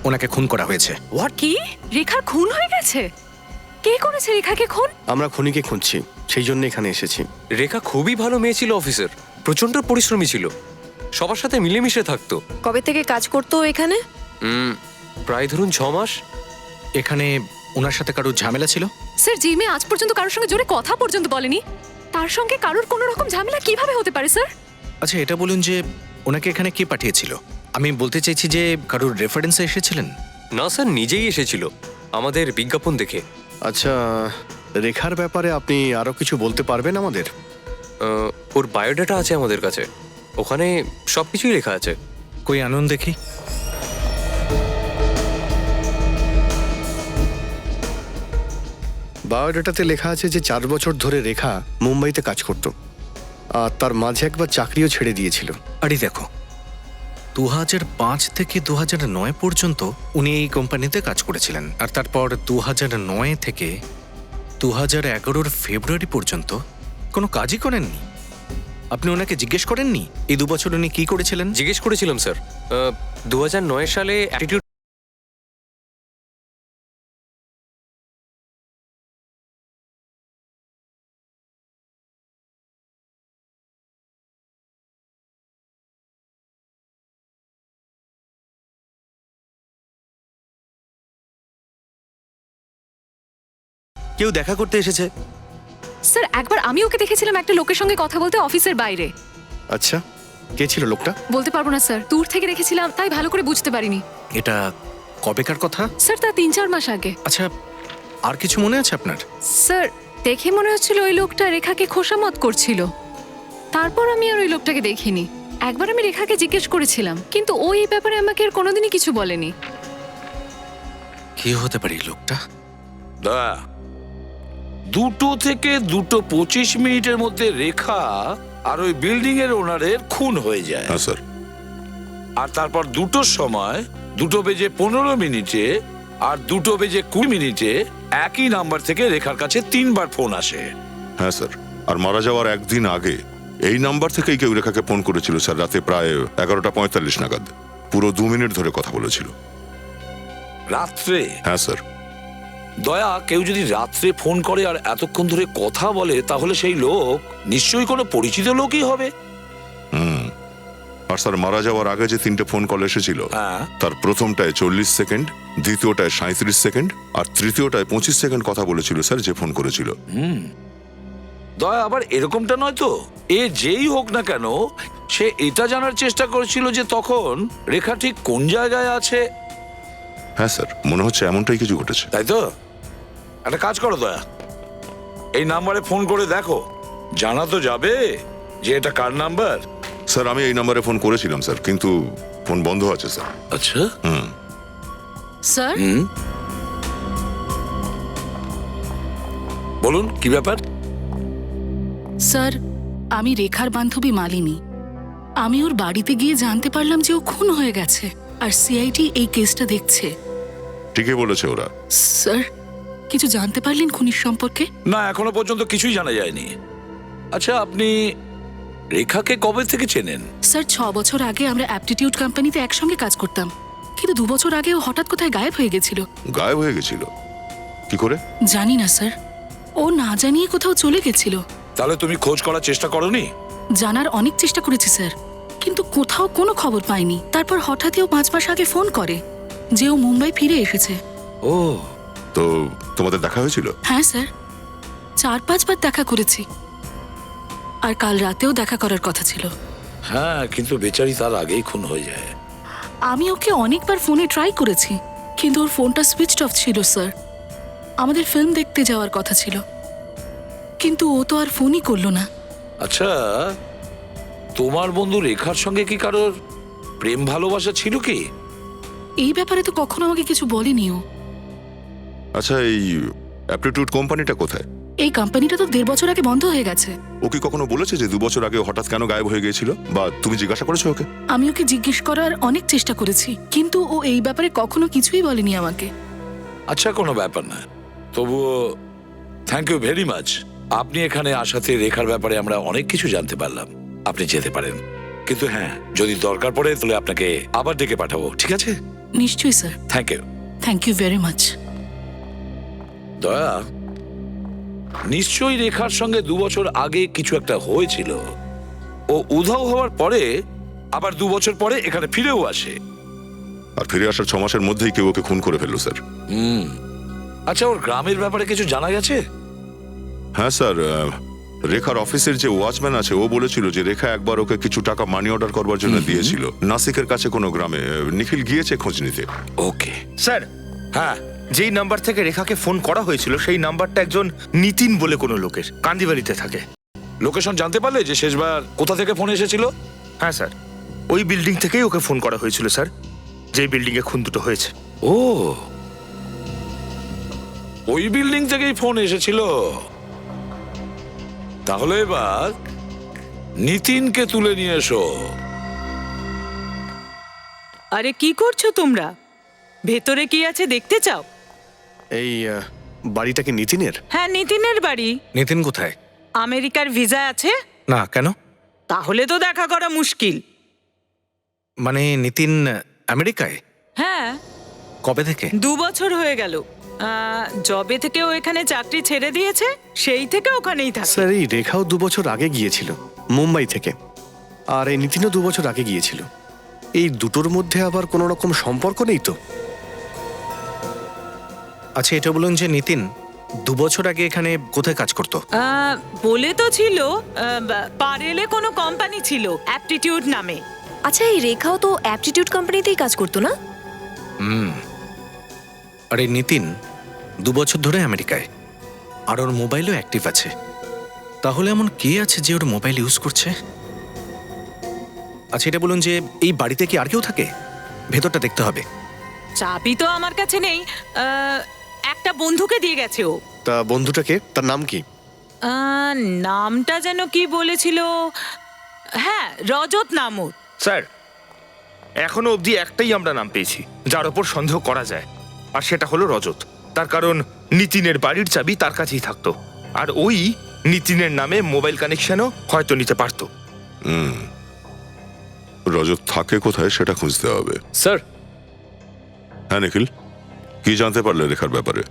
ওনাকে খুন করা হয়েছে। হোয়াট? কি? রেখার খুন হয়ে গেছে? কে করেছে রেখাকে খুন? আমরা খুনিকে খুঁজছি, সেই জন্য এখানে এসেছি। রেখা খুবই ভালো মেয়ে ছিল অফিসার, প্রচন্ড পরিশ্রমী ছিল। সবার সাথে মিলেমিশে থাকতো। কবে থেকে কাজ করতো ও এখানে? প্রায় ধরুন 6 মাস। এখানে ওনার সাথে কারোর ঝামেলা ছিল? স্যার যে মেয়ে আজ পর্যন্ত কারোর সঙ্গে জোরে কথা পর্যন্ত বলেনি, তার সঙ্গে কারোর কোনো রকম ঝামেলা কিভাবে হতে পারে স্যার? আচ্ছা এটা বলুন যে ওনাকে এখানে কে পাঠিয়েছিল? আমি বলতে চাইছি যে কারোর রেফারেন্সে এসেছিলেন? না স্যার, নিজেই এসেছিল আমাদের বিজ্ঞাপন দেখে। আচ্ছা, রেখার ব্যাপারে আপনি আরো কিছু বলতে পারবেন আমাদের? ওর বায়োডাটা আছে আমাদের কাছে, ওখানে সবকিছুই লেখা আছে। কই আনন্দ দেখি। বায়োডাটাতে লেখা আছে যে 4 বছর ধরে রেখা মুম্বাইতে কাজ করত, আর তার মাঝে একবার চাকরিও ছেড়ে দিয়েছিল। আরে দেখো, 2005 থেকে 2009 পর্যন্ত উনি এই কোম্পানিতে কাজ করেছিলেন, আর তারপর 2009 থেকে 2011 ফেব্রুয়ারি পর্যন্ত কোনো কাজই করেননি। আপনি ওনাকে জিজ্ঞেস করেননি এই 2 বছর উনি কি করেছিলেন? জিজ্ঞেস করেছিলাম স্যার। 2009 সালে অ্যাটিটিউড কেউ দেখা করতে এসেছে। স্যার একবার আমি ওকে দেখেছিলাম একটা লোকের সঙ্গে কথা বলতে অফিসের বাইরে। আচ্ছা, কে ছিল লোকটা? বলতে পারবো না স্যার, দূর থেকে দেখেছিলাম তাই ভালো করে বুঝতে পারিনি। এটা কবেকার কথা? স্যার তা 3-4 মাস আগে। আচ্ছা, আর কিছু মনে আছে আপনার? স্যার দেখে মনে হচ্ছিল ওই লোকটা রেখাকে খোশামত করছিল। তারপর আমি আর ওই লোকটাকে দেখিনি। একবার আমি রেখাকে জিজ্ঞেস করেছিলাম, কিন্তু ও এই ব্যাপারে আমাকে আর কোনোদিনই কিছু বলেনি। কি হতে পারে এই লোকটা? দয়া, 2 থেকে 2:25 মধ্যে রেখা আর ওই বিল্ডিং এর ওনারের খুন হয়ে যায়। হ্যাঁ স্যার। আর তারপর 2টোর সময় 2:15 আর 2:20 একই নাম্বার থেকে রেখার কাছে 3বার ফোন আসে। হ্যাঁ স্যার, আর মারা যাওয়ার একদিন আগে এই নাম্বার থেকেই কেউ রেখাকে ফোন করেছিল স্যার, রাতে প্রায় 11:45 নাগাদ। পুরো 2 মিনিট ধরে কথা বলেছিল। রাত্রে? হ্যাঁ স্যার। দয়া, কেউ যদি রাত্রে ফোন করে আর এতক্ষণ ধরে কথা বলে তাহলে সেই লোক নিশ্চয়ই কোনো পরিচিত লোকই হবে। আর স্যার মারা যাওয়ার আগে যে 3টে ফোন কল এসেছিল, তার প্রথমটায় 40 সেকেন্ড, দ্বিতীয়টায় 37 সেকেন্ড, আর তৃতীয়টায় 25 সেকেন্ড কথা বলেছিল স্যার যে ফোন করেছিল। দয়া, আবার এরকমটা নয় তো, এ যেই হোক না কেন সে এটা জানার চেষ্টা করেছিল যে তখন রেখা ঠিক কোন জায়গায় আছে। হ্যাঁ স্যার, মনে হচ্ছে এমনটাই কিছু ঘটেছে। তাই তো? একটা কাজ করো দয়া, এই নাম্বারে ফোন করে দেখো, জানা তো যাবে যে এটা কার নাম্বার। স্যার আমি এই নাম্বারে ফোন করেছিলাম স্যার, কিন্তু ফোন বন্ধ আছে স্যার। আচ্ছা। স্যার বলুন কি ব্যাপার? স্যার আমি রেখার বান্ধবী মালিনী। আমি ওর বাড়িতে গিয়ে জানতে পারলাম যে ও খুন হয়ে গেছে, আর সিআইডি এই কেসটা দেখছে। ঠিকই বলেছে ওরা। স্যার কিছু জানতে পারলেন খুনির সম্পর্কে? না, এখনো পর্যন্ত কিছুই জানা যায়নি। আচ্ছা, আপনি রেখাকে কবে থেকে চেনেন? স্যার 6 বছর আগে আমরা অ্যাপটিটিউড কোম্পানিতে একসঙ্গে কাজ করতাম, কিন্তু 2 বছর আগে ও হঠাৎ কোথায় গায়েব হয়ে গেছিল। গায়েব হয়ে গেছিল? কি করে? জানি না স্যার, ও না জানিয়ে কোথাও চলে গেছিল। তাহলে তুমি খোঁজ করার চেষ্টা করোনি? জানার অনেক চেষ্টা করেছি স্যার, কিন্তু কোথাও কোনো খবর পাইনি। তারপর হঠাৎই ও 5 মাস আগে ফোন করে যে ও মুম্বাই ফিরে এসেছে। ও, তো তোমাদের দেখা হয়েছিল? হ্যাঁ স্যার, 4-5 বার দেখা করেছি, আর কাল রাতেও দেখা করার কথা ছিল। হ্যাঁ, কিন্তু বেচারি তার আগেই খুন হয়ে যায়। আমি ওকে অনেকবার ফোনে ট্রাই করেছি, কিন্তু ওর ফোনটা সুইচড অফ ছিল স্যার। আমাদের ফিল্ম দেখতে যাওয়ার কথা ছিল, কিন্তু ও তো আর ফোনই করলো না। আচ্ছা, তোমার বন্ধু রেখার সঙ্গে কি কারোর প্রেম ভালোবাসা ছিল কি? এই ব্যাপারে তো কখনো আমাকে কিছু বলেনি ও। আচ্ছা, এই অ্যাপটিটিউড কোম্পানিটা কোথায়? এই কোম্পানিটা তো 1.5 বছর আগে বন্ধ হয়ে গেছে। ও কি কখনো বলেছে যে 2 বছর আগে হঠাৎ কেন গায়েব হয়ে গিয়েছিল, বা তুমি জিজ্ঞাসা করেছো ওকে? আমি ওকে জিজ্ঞেস করার অনেক চেষ্টা করেছি, কিন্তু ও এই ব্যাপারে কখনো কিছুই বলেনি আমাকে। আচ্ছা, কোনো ব্যাপার না, তবুও থ্যাংক ইউ ভেরি মাচ। আপনি এখানে আসাতে রেখার ব্যাপারে আমরা অনেক কিছু জানতে পারলাম। আপনি যেতে পারেন, কিন্তু হ্যাঁ, যদি দরকার পড়ে তাহলে আপনাকে আবার ডেকে পাঠাবো, ঠিক আছে? নিশ্চয়ই sir. Thank you. Thank you very much. Daya, নিশ্চয়ই রেখার সঙ্গে 2 বছর আগে কিছু একটা হয়েছিল। ও উধাও হওয়ার পরে আবার 2 বছর পরে এখানে ফিরেও আসে। আর ফিরে আসার 6 মাসের মধ্যেই কেউ ওকে খুন করে ফেললো স্যার। আচ্ছা, ওর গ্রামের ব্যাপারে কিছু জানা গেছে? হ্যাঁ স্যার, রেখার অফিসের যে ওয়াচম্যান আছে ও বলেছিল যে রেখা একবার ওকে কিছু টাকা মানি অর্ডার করবার জন্য দিয়েছিল নাসিকের কাছে কোনো গ্রামে। নিখিল গিয়েছে খোঁজ নিতে। ওকে স্যার, হ্যাঁ, যেই নাম্বার থেকে রেখাকে ফোন করা হয়েছিল সেই নাম্বারটা একজন নিতিন বলে কোনো লোকের, কান্দিবাড়িতে থাকে। লোকেশন জানতে পারলে যে শেষবার কোথা থেকে ফোন এসেছিল? হ্যাঁ স্যার, ওই বিল্ডিং থেকেই ওকে ফোন করা হয়েছিল স্যার, যেই বিল্ডিং এ খুন দুটো হয়েছে। ও, ওই বিল্ডিং থেকেই ফোন এসেছিল। তাহলে এবার নিতিনকে তুলে নিয়ে এসো। আরে কি করছো তোমরা? ভেতরে কি আছে দেখতে চাও? এই বাড়িটা কি নিতিনের? হ্যাঁ, নিতিনের বাড়ি। নিতিন কোথায়? আমেরিকার ভিসা আছে? না, কেন? তাহলে তো দেখা করা মুশকিল। মানে নিতিন আমেরিকায়? হ্যাঁ, কবে থেকে? 2 বছর হয়ে গেল। জবে থেকে ও এখানে চাকরি ছেড়ে দিয়েছে, সেই থেকে ওখানেই থাকে। স্যার, এই রেখাও 2 বছর আগে গিয়েছিল মুম্বাই থেকে, আর এই নিতিনও 2 বছর আগে গিয়েছিল। এই দুটোর মধ্যে আবার কোনো রকম সম্পর্ক নেই তো? আচ্ছা, এটা বলুন যে নিতিন 2 বছর আগে এখানে কোথায় কাজ করতো? বলে তো ছিল পারেলে কোনো কোম্পানি ছিল অ্যাপটিটিউড নামে। আচ্ছা, এই রেখাও তো অ্যাপটিটিউড কোম্পানিতেই কাজ করতো না? আর এই নিতিন 2 বছর ধরে আমেরিকায়, আর ওর মোবাইলও অ্যাক্টিভ আছে। তাহলে এমন কে আছে যে ওর মোবাইল ইউজ করছে? আচ্ছা, এটা বলুন যে এই বাড়িতে কি আর কেউ থাকে? ভেতরটা দেখতে হবে। চাবি তো আমার কাছে নেই, একটা বন্ধুকে দিয়ে গেছে ও। তা বন্ধুটাকে, তার নাম কি? নামটা যেন কি বলেছিল, হ্যাঁ রজত নাম ওর। স্যার, এখনো অবধি একটাই আমরা নাম পেয়েছি যার ওপর সন্দেহ করা যায়, আর সেটা হলো রজত। তার কারণ নিতিনের বাড়ির চাবি তার কাছেই থাকতো, আর ওই নিতিনের নামে মোবাইল কানেকশনও হয়তো নিতে পারতো। রজত থাকে কোথায় সেটা খুঁজতে হবে। স্যার। হ্যাঁ নিখিল, কি জানতে পারলে রেখার ব্যাপারে?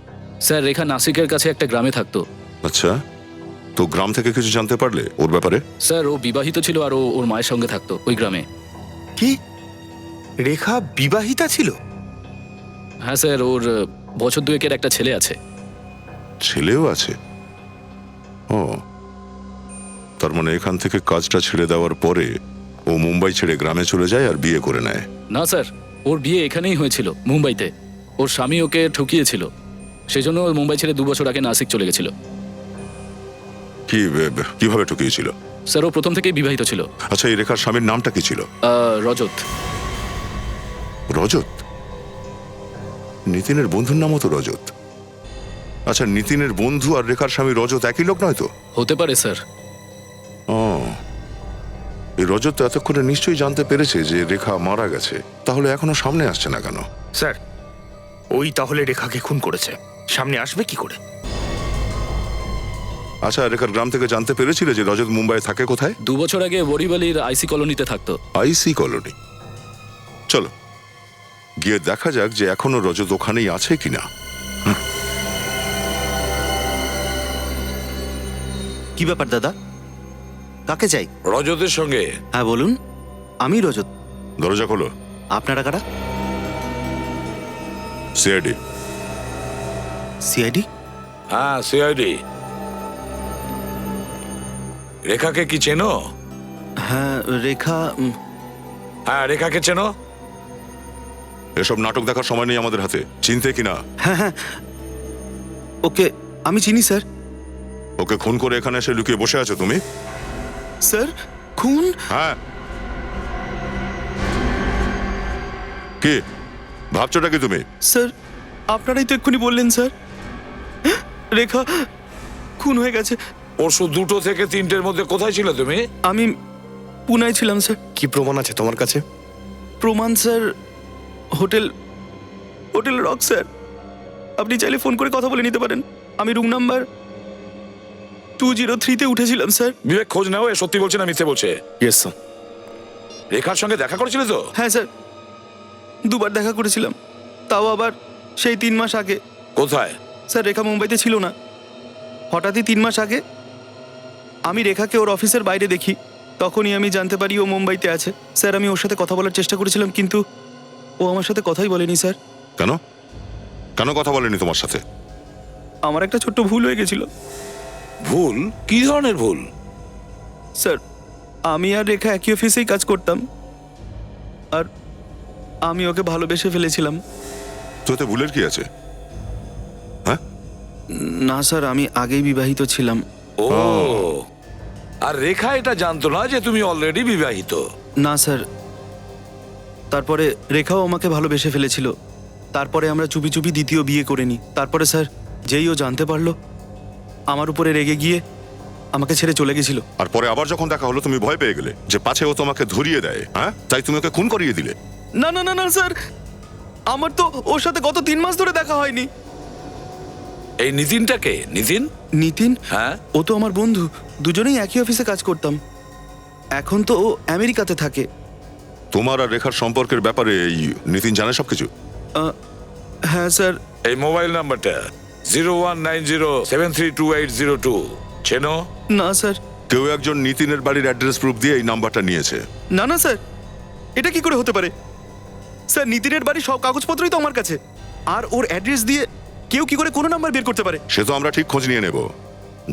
স্যার, রেখা নাসিকের কাছে একটা গ্রামে থাকতো। আচ্ছা, তো গ্রাম থেকে কিছু জানতে পারলে ওর ব্যাপারে? স্যার, ও বিবাহিত ছিল আর ও ওর মায়ের সঙ্গে থাকতো ওই গ্রামে। কি, রেখা বিবাহিতা ছিল? হ্যাঁ স্যার, ওর বছর 2-এর একটা ছেলে আছে। ছেলেও আছে? ও, তার মানে এখান থেকে কাজটা ছেড়ে দেওয়ার পরে ও মুম্বাই ছেড়ে গ্রামে চলে যায় আর বিয়ে করে নেয়? না স্যার, ওর বিয়ে এখানেই হয়েছিল মুম্বাইতে। ওর স্বামী ওকে ঠকিয়েছিল, সেজন্য ও মুম্বাই ছেড়ে 2 বছর আগে নাসিক চলে গেছিল। কিভাবে ঠকিয়েছিল? স্যার, ও প্রথম থেকেই বিবাহিত ছিল। আচ্ছা, এই রেখার স্বামীর নামটা কি ছিল? রজত। রজত? নিতিনের বন্ধুর নামও তো রজত। আচ্ছা, নিতিনের বন্ধু আর রেখার স্বামী রজত একই লোক নয় তো? হতে পারে স্যার। ও, এই রজত তো এতক্ষণে নিশ্চয়ই জানতে পেরেছে যে রেখা মারা গেছে, তাহলে এখনো সামনে আসছে না কেন? স্যার, ওই তাহলে রেখাকে খুন করেছে, সামনে আসবে কি করে? আচ্ছা, রেখার গ্রাম থেকে জানতে পেরেছিলে যে রজত মুম্বাই থাকে কোথায়? 2 বছর আগে বরিবালির আইসি কলোনিতে থাকতো। আইসি কলোনি? চলো গিয়ে দেখা যাক যে এখনো রজত ওখানেই আছে কিনা। কি ব্যাপার দাদা, কাকে চাই? রজতের সঙ্গে। হ্যাঁ বলুন, আমি রজত। দরজা খোলো। আপনারা কারা? সিআইডি। সিআইডি? হ্যাঁ, সিআইডি। রেখাকে কি চেনো? হ্যাঁ, রেখা। হ্যাঁ, রেখাকে চেনো? এসব নাটক দেখার সময় নেই আমাদের হাতে, চিনতে কিনা? হ্যাঁ হ্যাঁ, ওকে আমি চিনি স্যার। ওকে খুন করে এখানে এসে লুকিয়ে বসে আছো তুমি? স্যার, খুন? হ্যাঁ। কি ভাবছোটা কি তুমি? স্যার, আপনারাই তো এক্ষুনি বললেন স্যার, রেখা খুন হয়ে গেছে। পরশু 2টো থেকে 3টের মধ্যে কোথায় ছিল তুমি? আমি পুনায় ছিলাম স্যার। কি প্রমাণ আছে তোমার কাছে? প্রমাণ স্যার, হোটেল রক স্যার। আপনি চাইলে ফোন করে কথা বলে নিতে পারেন। আমি রুম নাম্বার 203-তে উঠেছিলাম স্যার। বিবেক, খোঁজ নাও, এ সত্যি বলছে না মিথ্যে বলছে? Yes sir. রেখার সঙ্গে দেখা করেছিলে তো? হ্যাঁ স্যার, 2বার দেখা করেছিলাম, তাও আবার সেই 3 মাস আগে। কোথায়? স্যার, রেখা মুম্বাইতে ছিল না। হঠাৎই 3 মাস আগে আমি রেখাকে ওর অফিসের বাইরে দেখি, তখনই আমি জানতে পারি ও মুম্বাইতে আছে। স্যার আমি ওর সাথে কথা বলার চেষ্টা করেছিলাম, কিন্তু ও আমার সাথে কথাই বলেনি স্যার। কেন কেন কথা বলেনি তোমার সাথে? আমার একটা ছোট্ট ভুল হয়ে গেছিল। ভুল? কি ধরনের ভুল? স্যার আমি আর রেখা একই অফিসেই কাজ করতাম, আর আমি ওকে ভালোবেসে ফেলেছিলাম। তোতে ভুলের কি আছে? হ্যাঁ না স্যার, আমি আগেই বিবাহিত ছিলাম। ও, আর রেখা এটা জানতো না যে তুমি অলরেডি বিবাহিত? না স্যার, তারপরে রেখাও আমাকে ভালোবেসে ফেলেছিল। তারপরে আমরা চুপি চুপি দ্বিতীয় বিয়ে করে নিই। তারপরে স্যার যেই ও জানতে পারলো, আমার উপরে রেগে গিয়ে আমাকে ছেড়ে চলে গেছিল। আর পরে আবার যখন দেখা হলো তুমি ভয় পেয়ে গেলে যে পাছে ও তোমাকে ধরিয়ে দেয়, হ্যাঁ? তাই তুমি ওকে খুন করিয়ে দিলে? না না না না স্যার, আমার তো ওর সাথে গত 3 মাস ধরে দেখা হয়নি। এই নিতিনটাকে? নিতিন? নিতিন? হ্যাঁ, ও তো আমার বন্ধু, দুজনেই একই অফিসে কাজ করতাম। এখন তো ও আমেরিকাতে থাকে। তোমার আর রেখার সম্পর্কের ব্যাপারে এই নিতিন জানে সবকিছু? হ্যাঁ স্যার। এই মোবাইল নাম্বারটা 0190732802 চেনো? না স্যার। কেউ একজন নিতিনের বাড়ির অ্যাড্রেস প্রুফ দিয়ে এই নাম্বারটা নিয়েছে। না না স্যার, এটা কি করে হতে পারে? স্যার নিতিনের বাড়ির সব কাগজপত্রই তো আমার কাছে, আর ওর অ্যাড্রেস দিয়ে কেউ কি করে কোনো নাম্বার বের করতে পারে? সে তো আমরা ঠিক খোঁজ নিয়ে নেব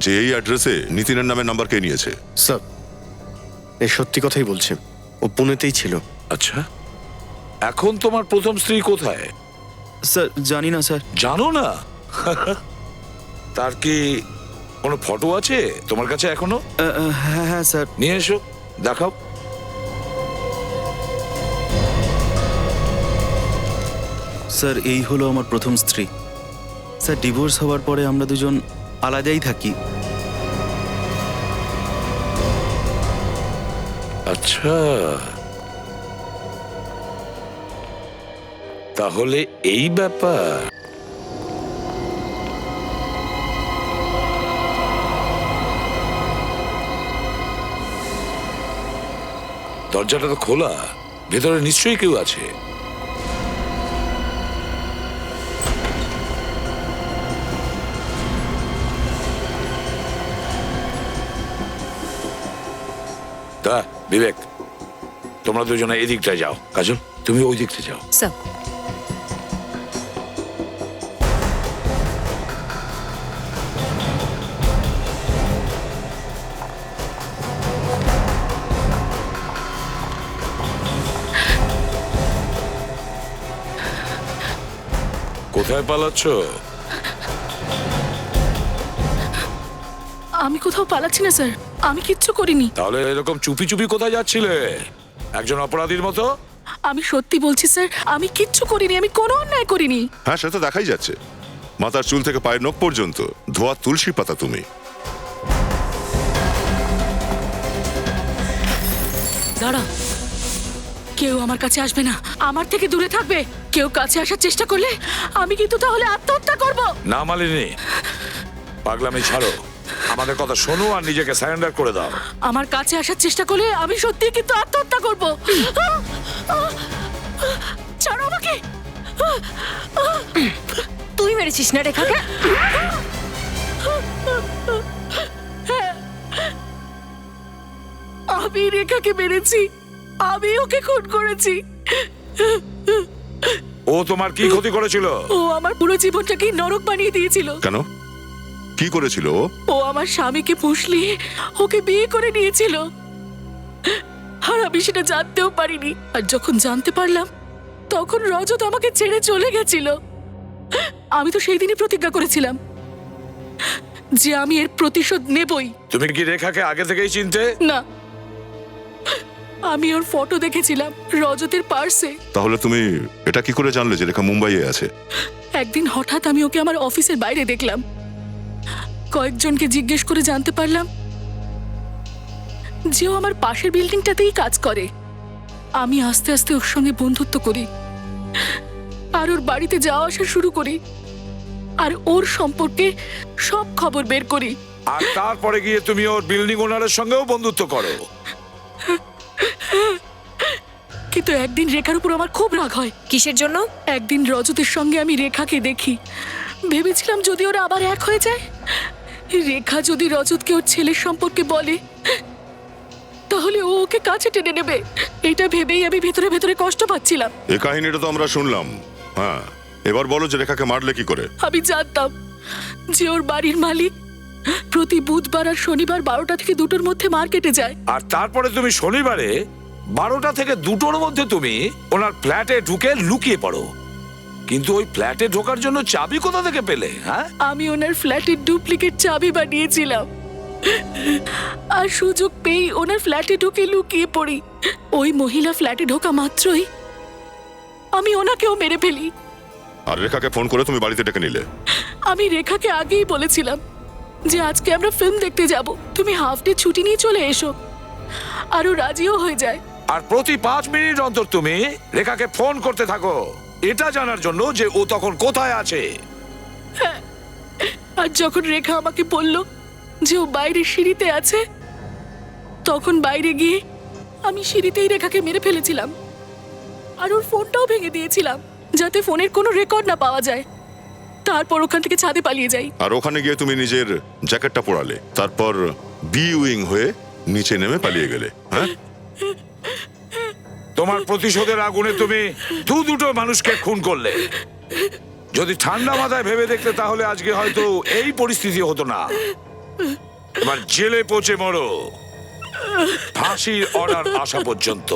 যে এই অ্যাড্রেসে নিতিনের নামে নাম্বার কে নিয়েছে। স্যার এই সত্যি কথাই বলছে, ও পুনেতেই ছিল। আচ্ছা, এখন তোমার প্রথম স্ত্রী কোথায়? স্যার জানি না স্যার। জানো না? তার কি কোনো ফটো আছে তোমার কাছে এখনো? হ্যাঁ হ্যাঁ স্যার। নিয়ে এসো, দেখাও। স্যার এই হলো আমার প্রথম স্ত্রী। স্যার ডিভোর্স হওয়ার পরে আমরা দুজন আলাদাই থাকি। আচ্ছা, তাহলে এই ব্যাপার। দরজাটা তো খোলা, ভেতরে নিশ্চয়ই কেউ আছে। তা বিবেক, তোমরা দুজনে এই দিকটায় যাও। কাজল তুমি ওই দিকটা যাও। স্যার কোথায় পালাচ্ছ? আমি কোথাও পালাচ্ছি না স্যার, আমি কিচ্ছু করিনি। তাহলে এরকম চুপি চুপি কোথায় যাচ্ছিলে একজন অপরাধীর মতো? আমি সত্যি বলছি স্যার, আমি কিচ্ছু করিনি, আমি কোনো অন্যায় করিনি। হ্যাঁ সে তো দেখাই যাচ্ছে, মাথার চুল থেকে পায়ের নখ পর্যন্ত ধোয়া তুলসী পাতা তুমি। দাঁড়া, কেউ আমার কাছে আসবে না, আমার থেকে দূরে থাকবে। কেউ কাছে আসার চেষ্টা করলে আমি কিন্তু তাহলে আত্মহত্যা করব। না মালিনী, পাগলামি ছাড়ো, আমাদের কথা শোনো আর নিজেকে সারেন্ডার করে দাও। আমার কাছে আসার চেষ্টা করলে আমি সত্যি কিন্তু আত্মহত্যা করব। ছাড়ো আমাকে। তুই মেরেছিস না রেখাকে? আমি রেখাকে মেরেছি, আমি ওকে খুন করেছি। ও তোমার কি ক্ষতি করেছিল? ও আমার পুরো জীবনটাকে নরক বানিয়ে দিয়েছিল। কেন, কি করেছিল ও? ও আমার স্বামীকে ফুসলিয়ে ওকে বিয়ে করে নিয়েছিল, আর আমি সেটা জানতেও পারিনি। আর যখন জানতে পারলাম তখন রজত আমাকে ছেড়ে চলে গেছিল। আমি তো সেই দিনই প্রতিজ্ঞা করেছিলাম যে আমি এর প্রতিশোধ নেবই। তুমি কি রেখাকে আগে থেকেই চিনতে? না, আমি ওর ফটো দেখেছিলাম রজতের পার্সে। তাহলে তুমি এটা কি করে জানলে যে রেখা মুম্বাইয়ে আছে? একদিন হঠাৎ আমি ওকে আমার অফিসের বাইরে দেখলাম। কয়েকজনকে জিজ্ঞেস করে জানতে পারলাম যে ও আমার পাশের বিল্ডিংটাতেই কাজ করে। আমি আস্তে আস্তে ওর সঙ্গে বন্ধুত্ব করি আর ওর বাড়িতে যাওয়া আসা শুরু করি, আর ওর সম্পর্কে সব খবর বের করি। আর তারপরে গিয়ে তুমি ওর বিল্ডিং ওনারের সঙ্গেও বন্ধুত্ব করো। কিন্তু একদিন রেখার উপর আমার খুব রাগ হয়। কিসের জন্য? একদিন রজতের সঙ্গে আমি রেখাকে দেখি, ভেবেছিলাম যদি ওরা আবার এক হয়ে যায়, রেখা যদি রজতকে ওর ছেলের সম্পর্কে বলে তাহলে তাহলে ও ওকে কাছে টেনে নেবে, এটা ভেবেই আমি ভেতরে ভেতরে কষ্ট পাচ্ছিলাম। এই কাহিনীটা তো আমরা শুনলাম। হ্যাঁ, এবার বলো যে রেখাকে মারলে কি করে? আমি জানতাম যে ওর বাড়ির মালিক প্রতি বুধবার আর শনিবার 12টা থেকে 2টোর মধ্যে মার্কেটে যায়। আর তারপরে তুমি শনিবারে 12টা থেকে 2টোর মধ্যে তুমি ওনার ফ্ল্যাটে ঢুকে লুকিয়ে পড়ো। কিন্তু ওই ফ্ল্যাটে ঢোকার জন্য চাবি কোথা থেকে পেলে? হ্যাঁ, আমি ওনার ফ্ল্যাটের ডুপ্লিকেট চাবি বানিয়েছিলাম আর সুযোগ পেয়ে ওনার ফ্ল্যাটে ঢুকে লুকিয়ে পড়ি। ওই মহিলা ফ্ল্যাটে ঢোকা মাত্রই আমি ওনাকেও মেরে ফেলি। আর রেখাকে ফোন করে তুমি বাড়িতে ডেকে নিলে? আমি রেখাকে আগেই বলেছিলাম যে আজকে আমরা ফিল্ম দেখতে যাব, তুমি হাফ ডে ছুটি নিয়ে চলে এসো, আর ও রাজিও হয়ে যায়। আর প্রতি 5 মিনিট অন্তর তুমি রেখাকে ফোন করতে থাকো, এটা জানার জন্য যে ও তখন কোথায় আছে। আর যখন রেখা আমাকে বলল যে ও বাইরে সিঁড়িতে আছে, তখন বাইরে গিয়ে আমি সিঁড়িতেই রেখাকে মেরে ফেলেছিলাম আর ওর ফোনটাও ভেঙে দিয়েছিলাম যাতে ফোনের কোনো রেকর্ড না পাওয়া যায়। তারপর ওখান থেকে ছাদে পালিয়ে যাই। আর ওখানে গিয়ে তুমি নিজের জ্যাকেটটা পরালে, তারপর বি উইং হয়ে নিচে নেমে পালিয়ে গেলে। হ্যাঁ, তোমার প্রতিশোধের আগুনে তুমি দুটো মানুষকে খুন করলে। যদি ঠান্ডা মাথায় ভেবে দেখতে তাহলে আজকে হয়তো এই পরিস্থিতি হতো না। এবার জেলে পচে মরো, ফাঁসির অর্ডার আসা পর্যন্ত।